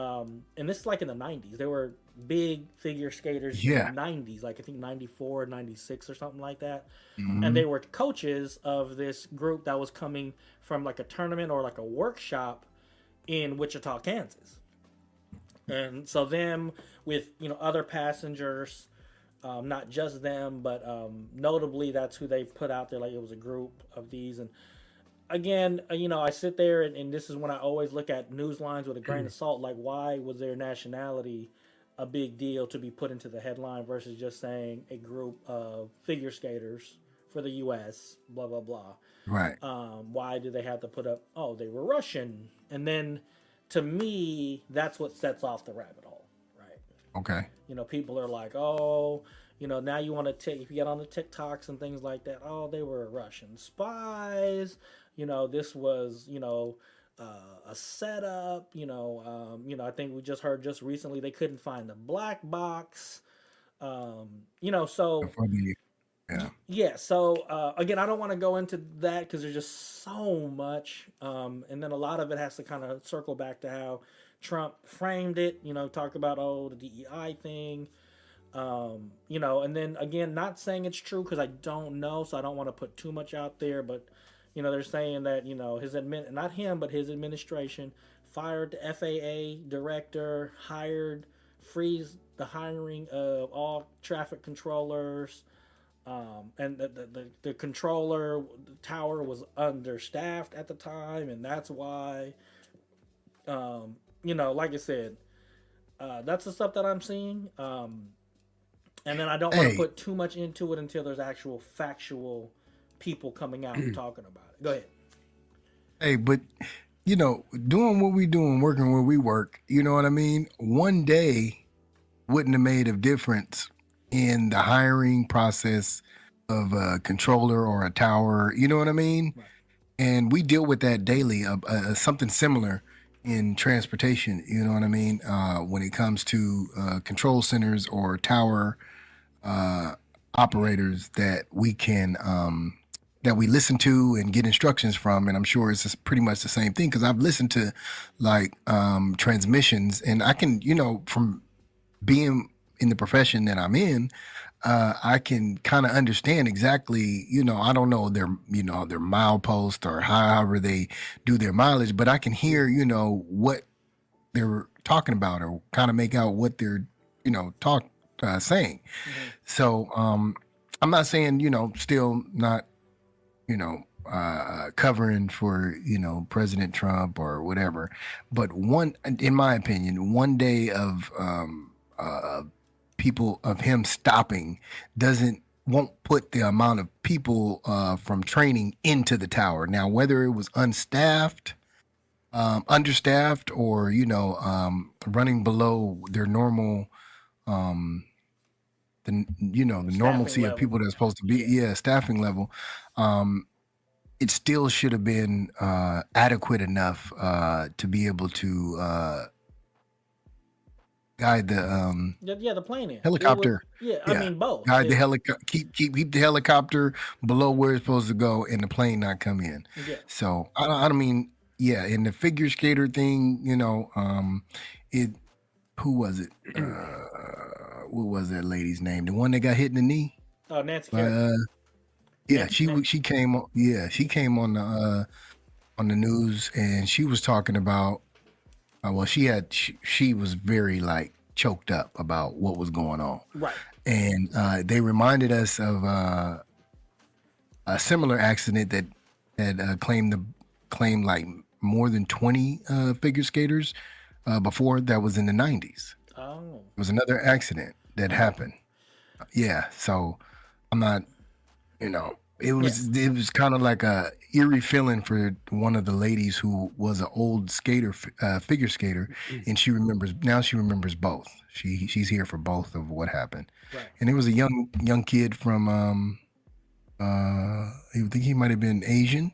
and this is like in the 90s. They were big figure skaters Yeah. in the 90s, like I think 94, 96 or something like that. Mm-hmm. And they were coaches of this group that was coming from like a tournament or like a workshop in Wichita, Kansas. And so them with, you know, other passengers, not just them, but notably that's who they put out there. Like it was a group of these. And again, you know, I sit there and this is when I always look at news lines with a grain of salt. Like, why was their nationality a big deal to be put into the headline versus just saying a group of figure skaters for the U.S., blah, blah, blah. Right. Why do they have to put up, oh, they were Russian? And then to me, that's what sets off the rabbit hole, right? Okay. You know, people are like, oh, you know, now you want to take, if you get on the TikToks and things like that, oh, they were Russian spies. You know, this was, you know, a setup. You know, I think we just heard just recently they couldn't find the black box. You know, so yeah. So again, I don't want to go into that because there's just so much, and then a lot of it has to kind of circle back to how Trump framed it. You know, talk about the DEI thing. You know, and then again, not saying it's true because I don't know, so I don't want to put too much out there, but. You know, they're saying that, you know, not him, but his administration fired the FAA director, freeze the hiring of all traffic controllers, and the controller tower was understaffed at the time, and that's why, you know, like I said, that's the stuff that I'm seeing, and then I don't want to put too much into it until there's actual factual people coming out and talking about it. Go ahead. Hey, but you know, doing what we do and working where we work, you know what I mean? One day wouldn't have made a difference in the hiring process of a controller or a tower, you know what I mean? Right. And we deal with that daily, something similar in transportation, you know what I mean? When it comes to control centers or tower operators that we can that we listen to and get instructions from, and I'm sure it's just pretty much the same thing because I've listened to like transmissions, and I can, you know, from being in the profession that I'm in, I can kind of understand exactly, you know, I don't know their mile post or however they do their mileage, but I can hear, you know, what they're talking about or kind of make out what they're, you know, saying. Mm-hmm. So I'm not saying, you know, still not, you know, covering for, you know, President Trump or whatever, but in my opinion, one day of people of him stopping won't put the amount of people from training into the tower. Now, whether it was understaffed, or, you know, running below their normal, the normalcy of people that's supposed to be, staffing level, it still should have been adequate enough to be able to guide the plane in helicopter. I mean both. Guide the helicopter, keep the helicopter below where it's supposed to go, and the plane not come in. Yeah. So I don't mean, in the figure skater thing, you know, who was it? What was that lady's name? The one that got hit in the knee? Oh, Nancy. She came on. Yeah, she came on the news, and she was talking about. She was very like choked up about what was going on. Right. And they reminded us of a similar accident that had claimed like more than 20 figure skaters before. That was in the 90s. Oh. It was another accident that happened. Yeah. So I'm not, you know, it was kind of like a eerie feeling for one of the ladies who was an old skater, figure skater, and she remembers both. She's here for both of what happened. Right. And it was a young kid from I think he might have been Asian.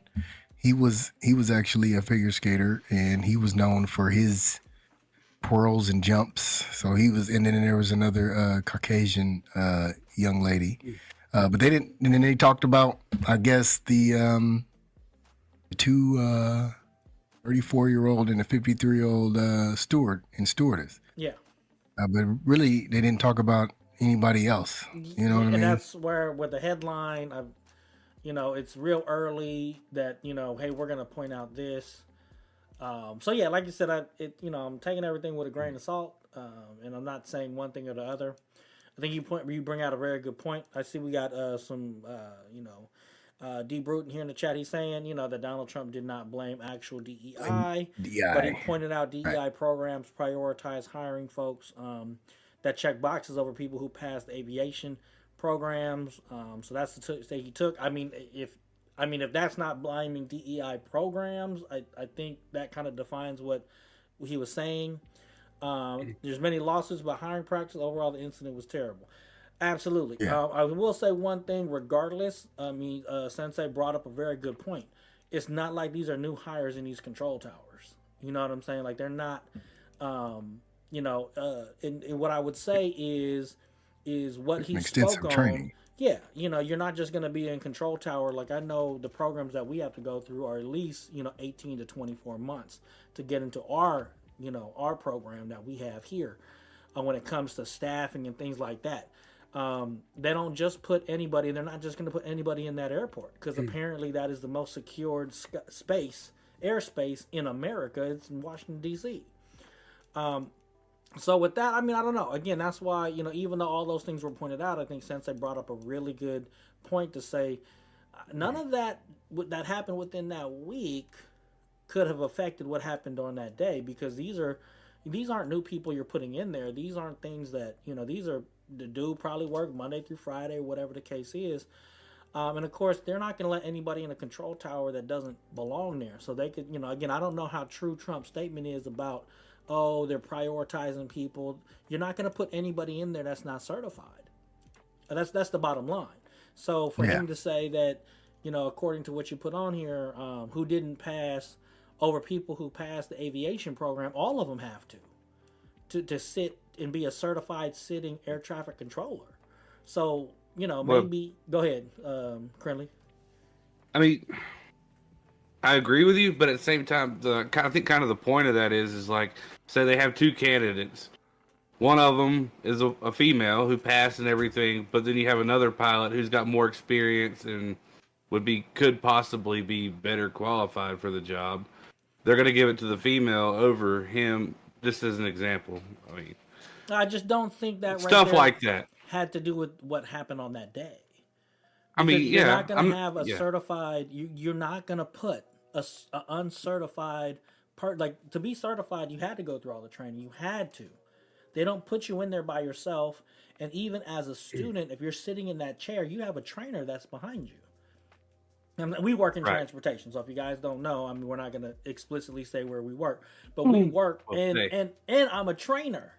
He was actually a figure skater, and he was known for his twirls and jumps. So he was, and then there was another Caucasian young lady. But they didn't, and then they talked about, I guess, the two 34-year-old and a 53-year-old steward and stewardess. Yeah. But really, they didn't talk about anybody else. You know what I mean? And that's where with the headline, it's real early that hey, we're gonna point out this. So yeah, like you said, I'm taking everything with a grain of salt, and I'm not saying one thing or the other. I think you bring out a very good point. I see we got some D Bruton here in the chat. He's saying that Donald Trump did not blame actual DEI, but he pointed out DEI programs prioritize hiring folks that check boxes over people who passed aviation programs. So that's the state he took. I mean, if that's not blaming DEI programs, I think that kind of defines what he was saying. There's many lawsuits about hiring practices. Overall, the incident was terrible. Absolutely. Yeah. I will say one thing regardless. Sensei brought up a very good point. It's not like these are new hires in these control towers. You know what I'm saying? Like they're not, and what I would say is what he spoke on. Training. Yeah, you're not just going to be in control tower. Like I know the programs that we have to go through are at least 18 to 24 months to get into our program that we have here when it comes to staffing and things like that. They don't just put anybody. They're not just going to put anybody in that airport because apparently that is the most secured airspace in America. It's in Washington D.C. So with that, I don't know. Again, that's why, even though all those things were pointed out, I think Sensei brought up a really good point to say none of that happened within that week could have affected what happened on that day because these aren't new people you're putting in there. These aren't things that, these are the dude probably worked Monday through Friday, whatever the case is. And of course, they're not going to let anybody in a control tower that doesn't belong there. So they could, again, I don't know how true Trump's statement is about, they're prioritizing people. You're not going to put anybody in there that's not certified. That's the bottom line. So for him to say that, according to what you put on here, who didn't pass over people who passed the aviation program, all of them have to sit and be a certified sitting air traffic controller. So, maybe go ahead, Krinlee. I agree with you, but at the same time, I think kind of the point of that is like, say they have two candidates. One of them is a female who passed and everything, but then you have another pilot who's got more experience and could possibly be better qualified for the job. They're going to give it to the female over him, just as an example. I just don't think that stuff like that had to do with what happened on that day. You're not going to have a certified. You're not going to put a uncertified part. Like to be certified, you had to go through all the training. You had to. They don't put you in there by yourself. And even as a student, if you're sitting in that chair, you have a trainer that's behind you. And we work in transportation, so if you guys don't know, we're not going to explicitly say where we work, but we work, and I'm a trainer.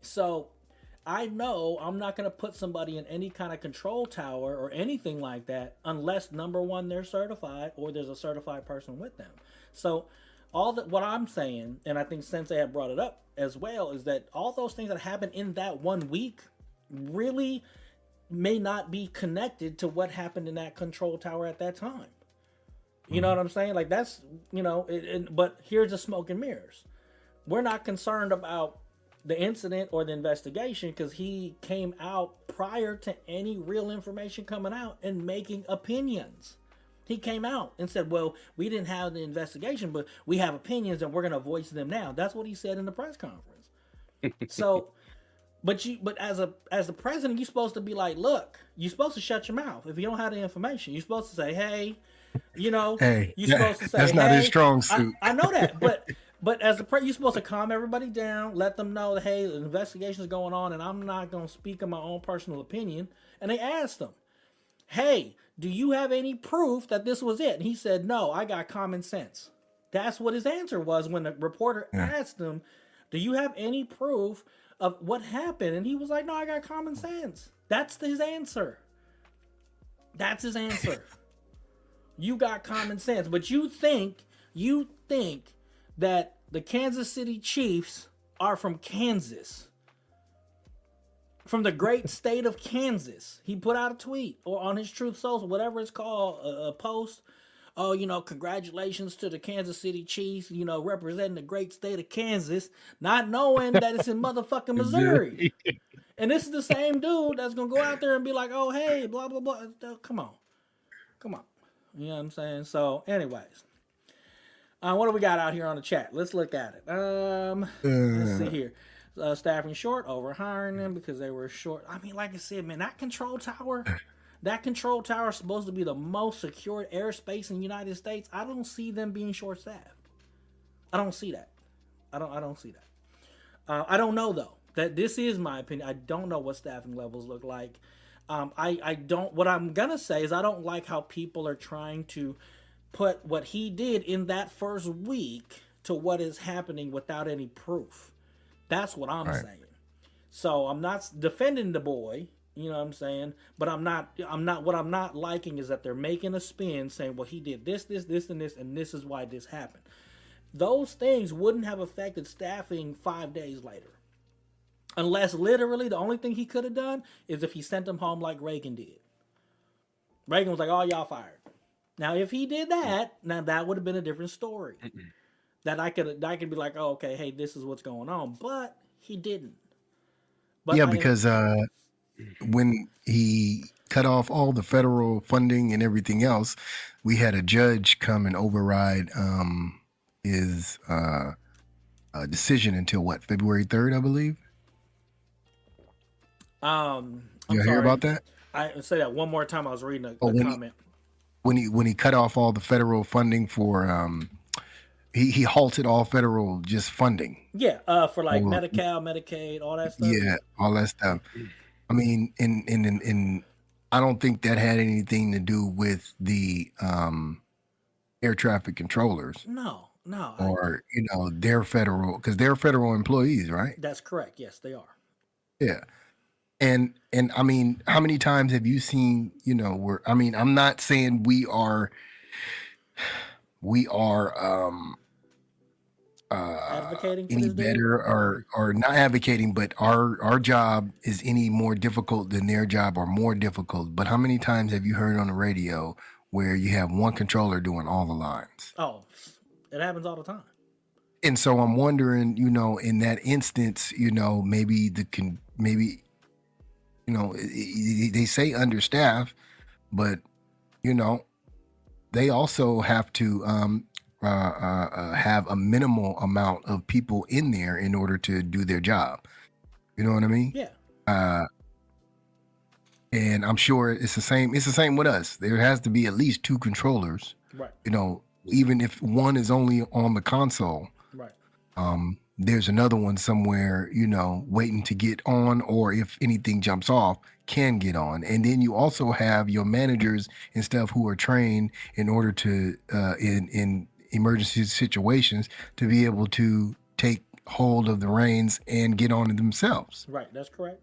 So I know I'm not going to put somebody in any kind of control tower or anything like that unless, number one, they're certified or there's a certified person with them. So what I'm saying, and I think Sensei had brought it up as well, is that all those things that happened in that 1 week really may not be connected to what happened in that control tower at that time. You know what I'm saying? Like that's, but here's the smoke and mirrors. We're not concerned about the incident or the investigation because he came out prior to any real information coming out and making opinions. He came out and said, well, we didn't have the investigation, but we have opinions and we're going to voice them now. That's what he said in the press conference. So, but as the president, you're supposed to be like, look, you're supposed to shut your mouth. If you don't have the information, you're supposed to say, hey, hey, you're supposed to say, that's not his strong suit. I know that, but as the you're supposed to calm everybody down, let them know that, hey, the investigation is going on and I'm not going to speak of my own personal opinion. And they asked him, hey, do you have any proof that this was it? And he said, no, I got common sense. That's what his answer was when the reporter asked him, do you have any proof of what happened? And he was like, no, I got common sense. That's his answer. That's his answer. You got common sense. But you think that the Kansas City Chiefs are from Kansas. From the great state of Kansas. He put out a tweet or on his Truth Social, whatever it's called, a post oh, congratulations to the Kansas City Chiefs, representing the great state of Kansas, not knowing that it's in motherfucking Missouri. And this is the same dude that's gonna go out there and be like, oh, hey, blah blah blah. Come on, come on. You know what I'm saying? So, anyways, what do we got out here on the chat? Let's look at it. Let's see here. Staffing short, over hiring them because they were short. I mean, like I said, man, that control tower is supposed to be the most secured airspace in the United States. I don't see them being short staffed. I don't see that. I don't see that. I don't know though. That this is my opinion. I don't know what staffing levels look like. I don't. What I'm gonna say is I don't like how people are trying to put what he did in that first week to what is happening without any proof. That's what I'm saying. So I'm not defending the boy, you know what I'm saying? But what I'm not liking is that they're making a spin saying, well, he did this, and this, and this is why this happened. Those things wouldn't have affected staffing 5 days later. Unless literally the only thing he could have done is if he sent them home like Reagan did. Reagan was like, oh, y'all fired. Now, if he did that, now that would have been a different story. That I could be like, oh, okay, hey, this is what's going on. But he didn't. But because when he cut off all the federal funding and everything else, we had a judge come and override his decision until what, February 3rd, I believe? You hear about that? I say that one more time. I was reading a comment. When he cut off all the federal funding for he halted all federal just funding. Yeah, for like Medi-Cal, Medicaid, all that stuff. Yeah, all that stuff. I mean, in I don't think that had anything to do with the air traffic controllers. No. Or they're federal, because they're federal employees, right? That's correct. Yes, they are. Yeah. And I mean, how many times have you seen, I'm not saying we are advocating any better or not advocating, but our job is any more difficult than their job or more difficult. But how many times have you heard on the radio where you have one controller doing all the lines? Oh, it happens all the time. And so I'm wondering, in that instance, maybe they say understaffed, but they also have to have a minimal amount of people in there in order to do their job. You know what I mean? Yeah. And I'm sure it's the same. It's the same with us. There has to be at least two controllers. Right. Even if one is only on the console. Right. There's another one somewhere, waiting to get on, or if anything jumps off, can get on. And then you also have your managers and stuff who are trained in order to, in emergency situations, to be able to take hold of the reins and get on it themselves. Right. That's correct.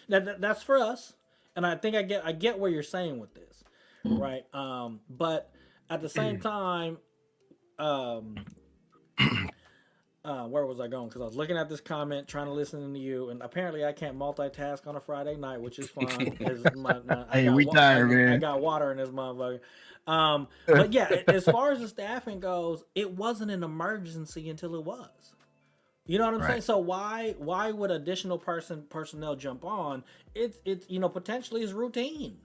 That's for us. And I think I get where you're saying with this. Right. But at the same time, where was I going? Because I was looking at this comment, trying to listen to you, and apparently I can't multitask on a Friday night, which is fine. Hey, we tired, man. I got water in this motherfucker. But yeah, as far as the staffing goes, it wasn't an emergency until it was. You know what I'm saying? So why would additional personnel jump on? It's potentially is routine.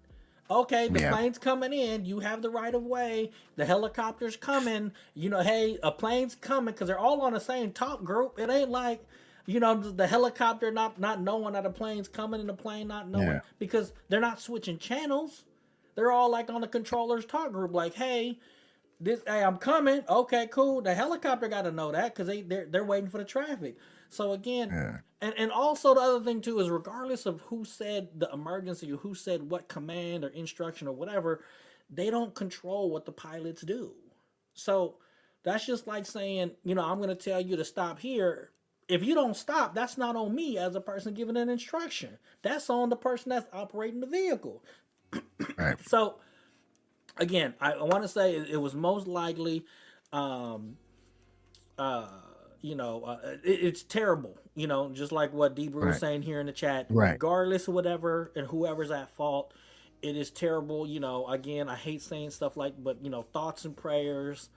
Okay, the plane's coming in. You have the right of way. The helicopter's coming. Hey, a plane's coming, because they're all on the same talk group. It ain't like, the helicopter not knowing that a plane's coming and the plane not knowing, because they're not switching channels. They're all like on the controller's talk group, like, hey, I'm coming. Okay, cool. The helicopter got to know that, because they're waiting for the traffic. So again, and also the other thing too is, regardless of who said the emergency or who said what command or instruction or whatever, they don't control what the pilots do. So that's just like saying, I'm going to tell you to stop here. If you don't stop, that's not on me as a person giving an instruction. That's on the person that's operating the vehicle. Right. So again, I want to say it was most likely, it's terrible, just like what Debra was saying here in the chat. Right. Regardless of whatever and whoever's at fault, it is terrible. Again, I hate saying stuff like, but thoughts and prayers.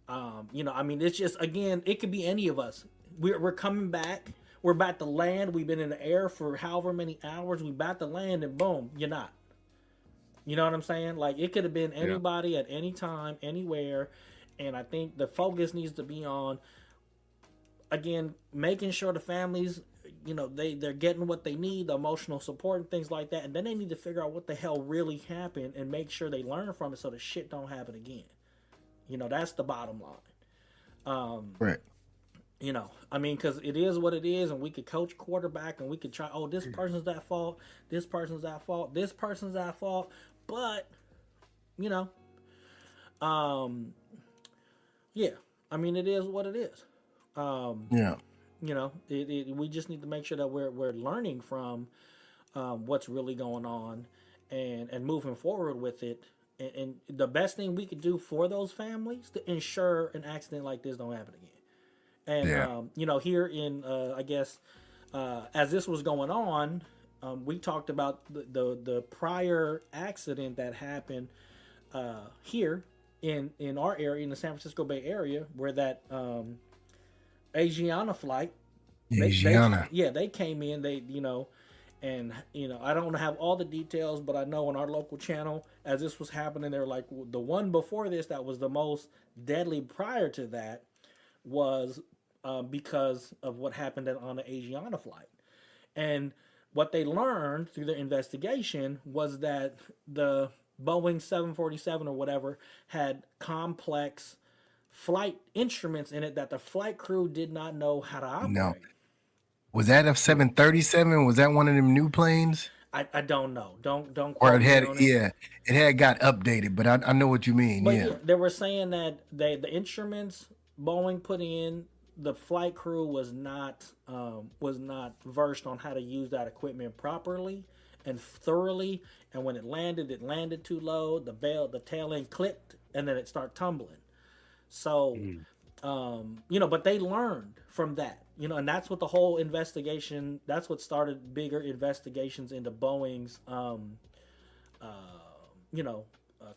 I mean, it's just, again, it could be any of us. We're coming back. We're about to land. We've been in the air for however many hours. We about to land, and boom, you're not. You know what I'm saying? Like, it could have been anybody at any time, anywhere. And I think the focus needs to be on, again, making sure the families, they're getting what they need, the emotional support and things like that. And then they need to figure out what the hell really happened and make sure they learn from it so the shit don't happen again. That's the bottom line. Right. I mean, because it is what it is, and we could coach quarterback, and we could try, this person's at fault, this person's at fault, this person's at fault, but, yeah, I mean, it is what it is. Yeah. We just need to make sure that we're learning from what's really going on and moving forward with it. And the best thing we could do for those families to ensure an accident like this don't happen again. And, here in, I guess, as this was going on, we talked about the prior accident that happened here in our area, in the San Francisco Bay Area, where that Asiana flight, they came in, and I don't have all the details, but I know on our local channel, as this was happening, they're like, the one before this that was the most deadly prior to that was because of what happened on the Asiana flight. And what they learned through their investigation was that the Boeing 747 or whatever had complex flight instruments in it that the flight crew did not know how to operate. No. Was that a 737? Was that one of them new planes? I don't know. Don't. Or it had, it had got updated, but I know what you mean. But they were saying that the instruments Boeing put in, the flight crew was not versed on how to use that equipment properly and thoroughly. And when it landed too low. The tail end clipped, and then it started tumbling. So, but they learned from that. And that's what the whole investigation, that's what started bigger investigations into Boeing's,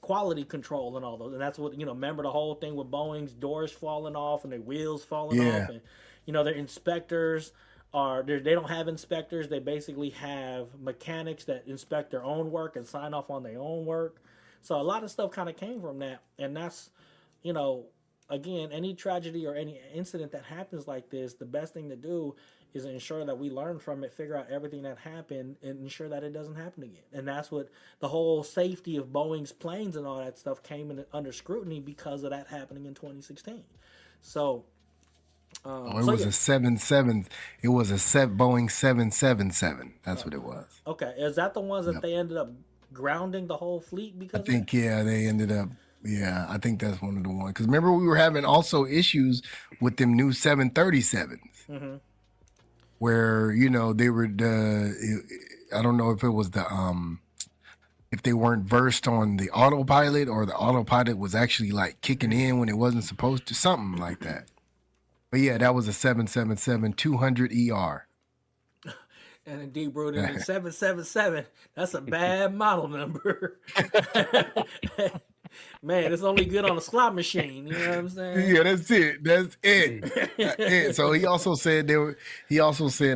quality control and all those. And that's what, remember the whole thing with Boeing's doors falling off and their wheels falling off. And, their inspectors they don't have inspectors. They basically have mechanics that inspect their own work and sign off on their own work. So a lot of stuff kind of came from that. And that's, again, any tragedy or any incident that happens like this, the best thing to do is ensure that we learn from it, figure out everything that happened, and ensure that it doesn't happen again. And that's what the whole safety of Boeing's planes and all that stuff came under scrutiny because of that happening in 2016. So, it was a 77. It was a Boeing 777. That's what it was. Okay, is that the ones that they ended up grounding the whole fleet because? I think they ended up. Yeah, I think that's one of the ones. Because remember, we were having also issues with them new 737s, where they were. I don't know if it was if they weren't versed on the autopilot, or the autopilot was actually like kicking in when it wasn't supposed to, something like that. But yeah, that was a 777-200ER. And indeed, bro, in 777, that's a bad model number. Man, it's only good on a slot machine. You know what I'm saying? Yeah, that's it. That's it. So he also said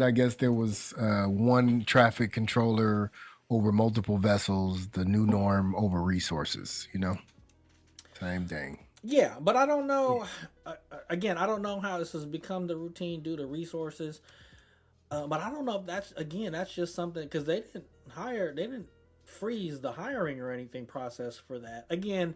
I guess there was one traffic controller over multiple vessels, the new norm over resources, Same thing. Yeah, but I don't know. Again, I don't know how this has become the routine due to resources. But I don't know if that's just something, because they didn't freeze the hiring or anything process for that. Again,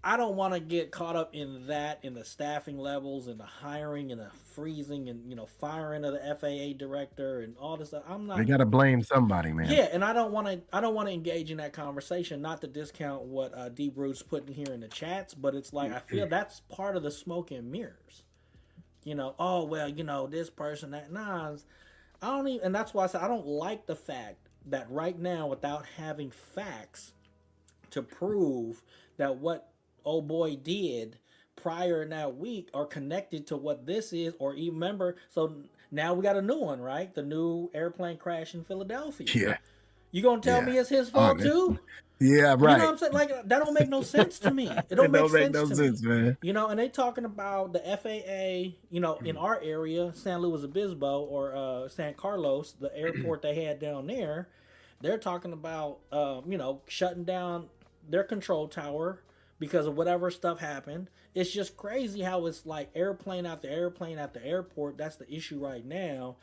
I don't want to get caught up in the staffing levels and the hiring and the freezing and firing of the FAA director and all this stuff. They got to blame somebody, man. Yeah, and I don't want to engage in that conversation. Not to discount what D Bruce putting here in the chats, but it's like I feel that's part of the smoke and mirrors. This person that I don't even, and that's why I said I don't like the fact that right now, without having facts to prove that what old boy did prior in that week are connected to what this is, or even remember. So now we got a new one, right? The new airplane crash in Philadelphia. Yeah. You gonna tell me it's his Oh, fault too? yeah, You know what right. I'm saying? Like that don't make no sense to me. It don't It make don't make sense no to sense, me. man. You know, and they talking about the FAA. You know, in our area, San Luis Obispo or San Carlos, the airport they had down there, they're talking about you know, shutting down their control tower because of whatever stuff happened. It's just crazy how it's like airplane after airplane after airport. That's the issue right now,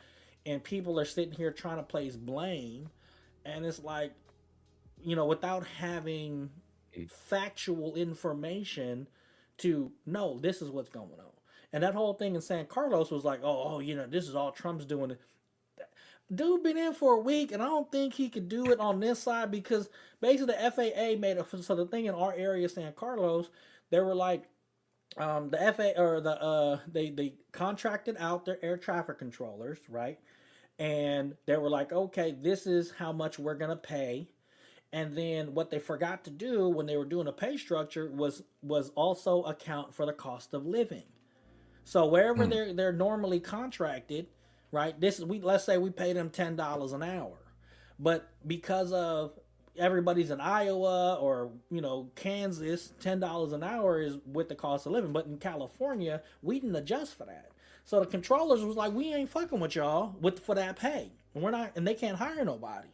and people are sitting here trying to place blame, and it's like, you know, without having factual information to know this is what's going on. And that whole thing in San Carlos was like, oh, you know, this is all Trump's doing. Dude been in for a week, and I don't think he could do it on this side because basically the FAA made a so the thing in our area, San Carlos, they were like, the FAA or the they contracted out their air traffic controllers, right? And they were like, okay, this is how much we're gonna pay. And then what they forgot to do when they were doing a pay structure was also account for the cost of living. So wherever they're normally contracted, right? This is we let's say we pay them $10 an hour, but because of everybody's in Iowa or you know Kansas, $10 an hour is with the cost of living. But in California, we didn't adjust for that. So the controllers was like, we ain't fucking with y'all with for that pay, and we're not, and they can't hire nobody.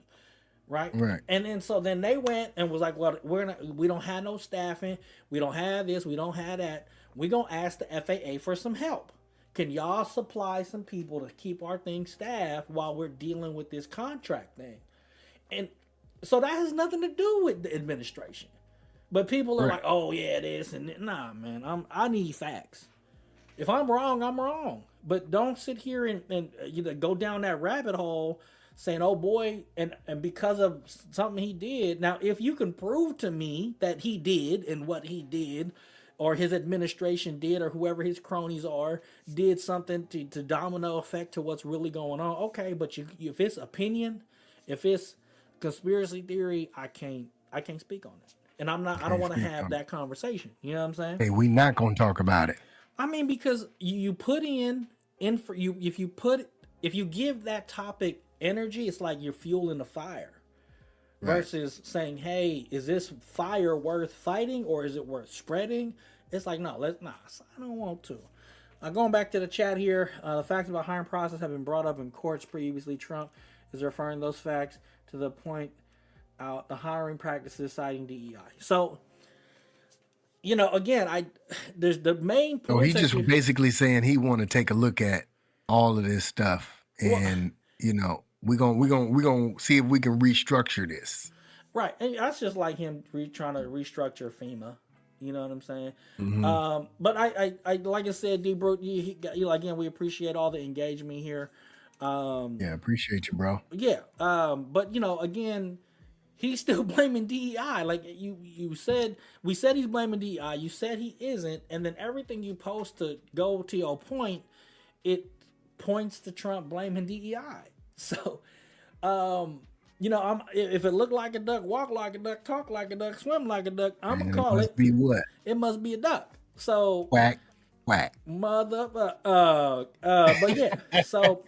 Right. Right. And then so then they went and was like, well, we don't have no staffing, we don't have this, we don't have that. We gonna ask the FAA for some help. Can y'all supply some people to keep our thing staffed while we're dealing with this contract thing? And so that has nothing to do with the administration. But people are like, oh yeah, this and that. Nah, man, I need facts. If I'm wrong, I'm wrong. But don't sit here and you know, go down that rabbit hole saying, oh boy, and because of something he did. Now, if you can prove to me that he did and what he did, or his administration did, or whoever his cronies are, did something to domino effect to what's really going on, okay, but if it's opinion, if it's conspiracy theory, I can't speak on it. And I don't want to have that conversation. You know what I'm saying? Hey, we not gonna talk about it. I mean, because you put in for you if you give that topic energy, it's like you're fueling the fire. Right. Versus saying, hey, is this fire worth fighting or is it worth spreading? It's like, no, I don't want to. Going back to the chat here, the facts about hiring process have been brought up in courts previously. Trump is referring those facts to the point out the hiring practices citing DEI. So, you know, again, there's the main point. So he's just basically saying he want to take a look at all of this stuff, and you know, we're gonna see if we can restructure this. Right, and that's just like him trying to restructure FEMA. You know what I'm saying? Mm-hmm. But I like I said, D. Bro, you again, we appreciate all the engagement here. Yeah, appreciate you, bro. Yeah, but you know, again, he's still blaming DEI. Like you said, we said he's blaming DEI. You said he isn't, and then everything you post to go to your point, it points to Trump blaming DEI. So, you know, if it looked like a duck, walk like a duck, talk like a duck, swim like a duck, I'm gonna call it. Must be what? It must be a duck. So whack, mother. But yeah. So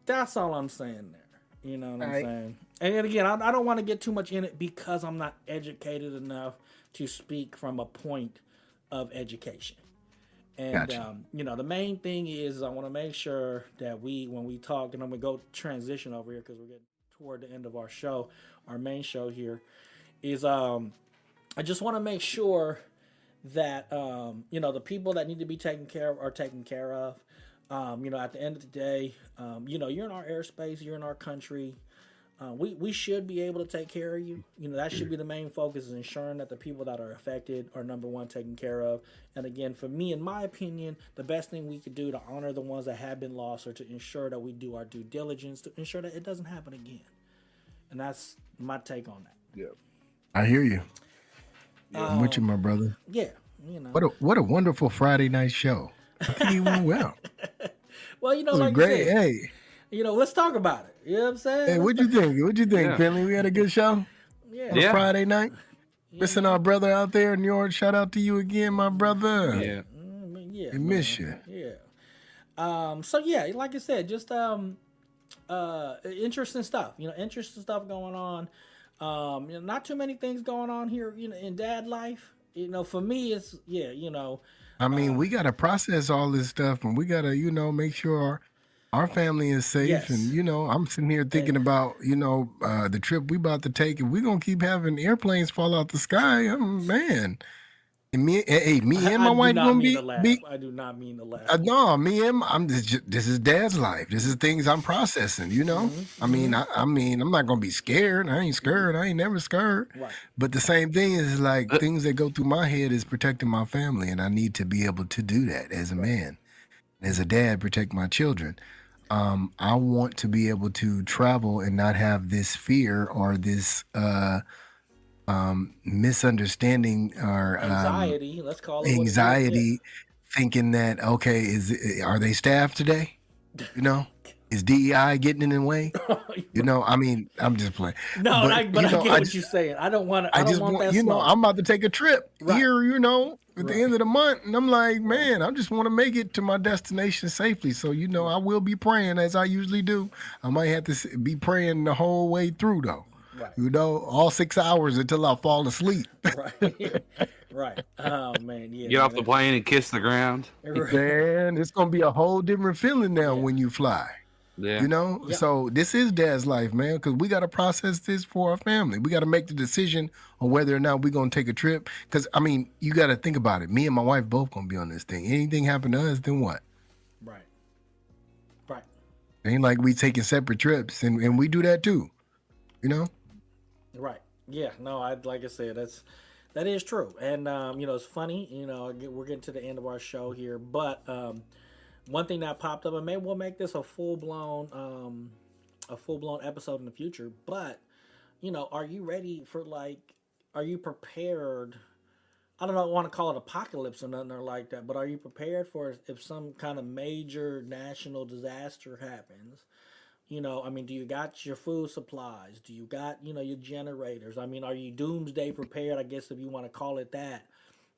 that's all I'm saying there. You know what I'm saying? And again, I don't want to get too much in it because I'm not educated enough to speak from a point of education. And, gotcha. You know, the main thing is I want to make sure that when we talk, and I'm going to go transition over here because we're getting toward the end of our show, our main show here, is I just want to make sure that, you know, the people that need to be taken care of are taken care of. You know, at the end of the day, you know, you're in our airspace, you're in our country. We should be able to take care of you. You know, that should be the main focus, is ensuring that the people that are affected are, number one, taken care of. And again, for me, in my opinion, the best thing we could do to honor the ones that have been lost, or to ensure that we do our due diligence to ensure that it doesn't happen again. And that's my take on that. Yeah, I hear you. I'm with you, my brother. Yeah, you know. What a wonderful Friday night show. You went well. Well, you know, like great. Said, hey, you know, let's talk about it. You know what I'm saying? Hey, what'd you think? Yeah. Krinlee? We had a good show. Yeah. Friday night. Yeah. Missing our brother out there, Njord. Shout out to you again, my brother. Yeah. Yeah. We miss you. Yeah. So yeah, like I said, just Interesting stuff. Interesting stuff going on. Not too many things going on here. In dad life. For me, it's yeah. I mean, Uh, we got to process all this stuff, and we got to, make sure our family is safe. And yes, I'm sitting here thinking and about, the trip we about to take, and we're gonna keep having airplanes fall out the sky. Man, and me and I my do wife not gonna mean to laugh. be I do not mean to laugh. no, me and I'm this is dad's life. This is things I'm processing. I mean, Hmm. I'm not gonna be scared. I ain't scared. I ain't never scared. Right. But the same thing is like things that go through my head is protecting my family, and I need to be able to do that as a Right. man, as a dad, protect my children. I want to be able to travel and not have this fear or this misunderstanding or Anxiety. Let's call it what it is. Yeah. anxiety, thinking that okay, are they staffed today? You know, is DEI getting in the way? I mean, I'm just playing, No, but but I get I what you're saying. I don't want. I I don't just want want, that smoke. I'm about to take a trip Right. here, at the Right. end of the month, and I'm like, Right. man, I just want to make it to my destination safely. So Right. I will be praying as I usually do. I might have to be praying the whole way through though. Right. All 6 hours until I fall asleep. Right. Right. Oh man. Yeah. Get Man. off the plane and kiss the ground. Man, it's gonna be a whole different feeling now Yeah. when you fly. Yeah. Yep. So this is dad's life, man, because we got to process this for our family. We got to make the decision on whether or not we're going to take a trip. Because, I mean, you got to think about it. Me and my wife both going to be on this thing. Anything happen to us, then what? Right. Right. It ain't like we taking separate trips, and we do that too, you know? Right. Yeah. No. Like I said, that is true. And it's funny. We're getting to the end of our show here, but one thing that popped up, and maybe we'll make this a full blown episode in the future. But are you ready for are you prepared? I don't know, want to call it apocalypse or nothing or like that, but are you prepared for if some kind of major national disaster happens? I mean, do you got your food supplies? Do you got your generators? I mean, are you doomsday prepared? I guess if you want to call it that.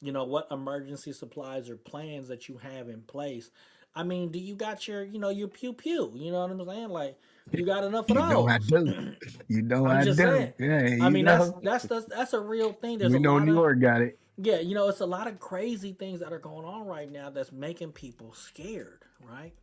What emergency supplies or plans that you have in place. I mean, do you got your pew pew? You know what I'm saying? Like, you got enough of You know I those? do. You know I'm I just do. saying. Yeah, I mean, that's a real thing. There's we a know lot New of York got it. yeah, it's a lot of crazy things that are going on right now that's making people scared, right?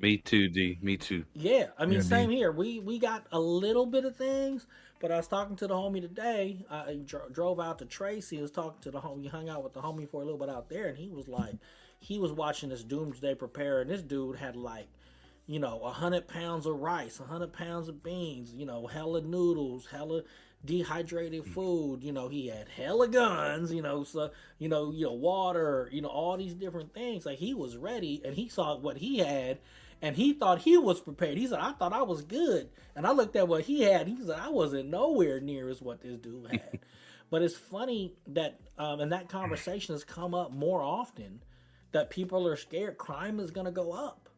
Me too, D. Me too. Yeah, I mean, Yeah, same D. here. We got a little bit of things, but I was talking to the homie today. I drove out to Tracy. I was talking to the homie, hung out with the homie for a little bit out there, and he was like, he was watching this Doomsday Prepare, and this dude had 100 pounds of rice, 100 pounds of beans, hella noodles, hella dehydrated food. He had hella guns, so water, all these different things. Like, he was ready, and he saw what he had, and he thought he was prepared. He said, "I thought I was good," and I looked at what he had. He said, "I wasn't nowhere near as what this dude had." But it's funny that, and that conversation has come up more often, that people are scared crime is gonna go up.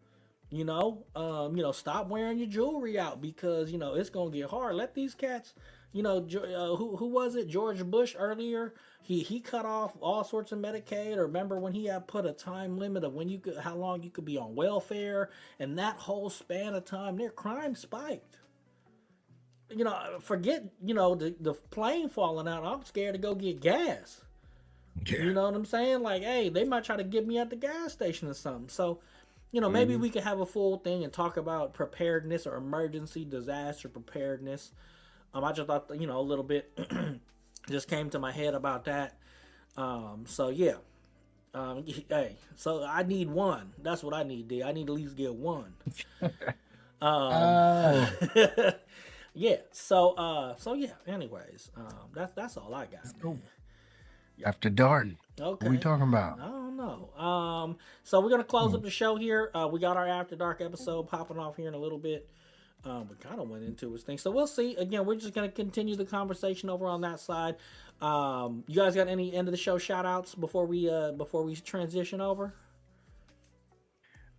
Stop wearing your jewelry out because it's gonna get hard. Let these cats, who was it? George Bush earlier. He cut off all sorts of Medicaid. Or remember when he had put a time limit of how long you could be on welfare, and that whole span of time, their crime spiked. Forget the plane falling out. I'm scared to go get gas. Yeah. You know what I'm saying? Like, hey, they might try to get me at the gas station or something. So, maybe we could have a full thing and talk about preparedness or emergency disaster preparedness. I just thought, a little bit just came to my head about that. So yeah. Hey, so I need one. That's what I need, D. I need to at least get one. Oh, Yeah. So yeah. Anyways, that's all I got. cool. Man. After dark. Okay. What we talking about? I don't know. So we're gonna close up the show here. We got our After Dark episode popping off here in a little bit. We kind of went into his thing, so we'll see. Again, we're just gonna continue the conversation over on that side. You guys got any end of the show shout outs before we transition over?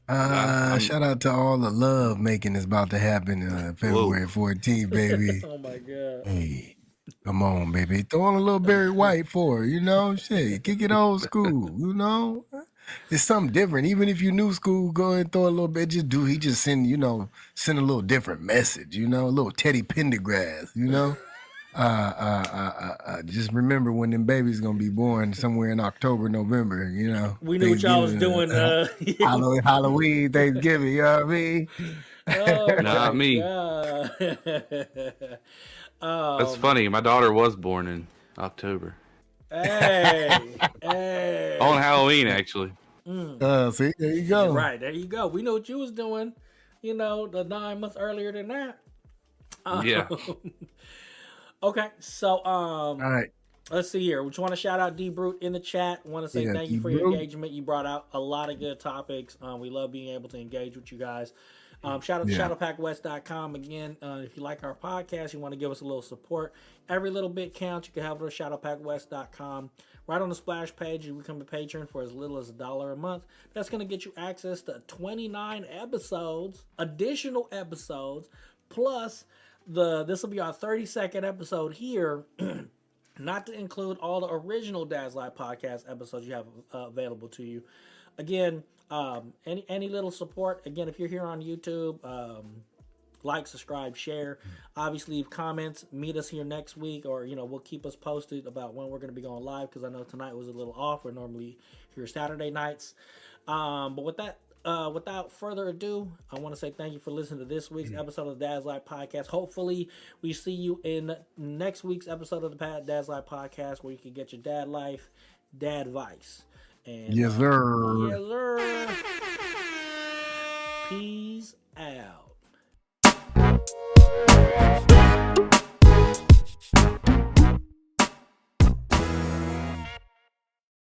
Shout out to all the love making that's about to happen February 14th, baby. Oh my god. Hey, Come on, baby. Throw on a little Barry White for her, you know? Shit, kick it old school, you know? It's something different. Even if you new school, go ahead and throw a little bit. He just send, send a little different message, a little Teddy Pendergrass, just remember when them babies gonna be born somewhere in October, November, We knew what y'all was Thanksgiving, doing. Halloween, Thanksgiving, you know what I mean? Oh Not my me. god. That's funny. My daughter was born in October. Hey. On Halloween, actually. See, there you go. Right, there you go. We know what you was doing, the 9 months earlier than that. Yeah. Okay, so All right. let's see here. We just want to shout out D Brute in the chat. Want to say thank you for your engagement. You brought out a lot of good topics. We love being able to engage with you guys. Shout out to shadowpackwest.com again. If you like our podcast, you want to give us a little support. Every little bit counts. You can have it on shadowpackwest.com. Right on the splash page, you become a patron for as little as $1 a month. That's going to get you access to 29 episodes, additional episodes, plus this will be our 32nd episode here. Not to include all the original Dad's Life podcast episodes you have available to you. Again, any little support. Again, if you're here on YouTube, like, subscribe, share. Obviously, leave comments. Meet us here next week, or we'll keep us posted about when we're going to be going live, because I know tonight was a little off. We're normally here Saturday nights. But with that, without further ado, I want to say thank you for listening to this week's episode of the Dad's Life Podcast. Hopefully, we see you in next week's episode of the Dad's Life Podcast, where you can get your dad life, dad advice. And, yes, sir. Yes, sir. Peace out.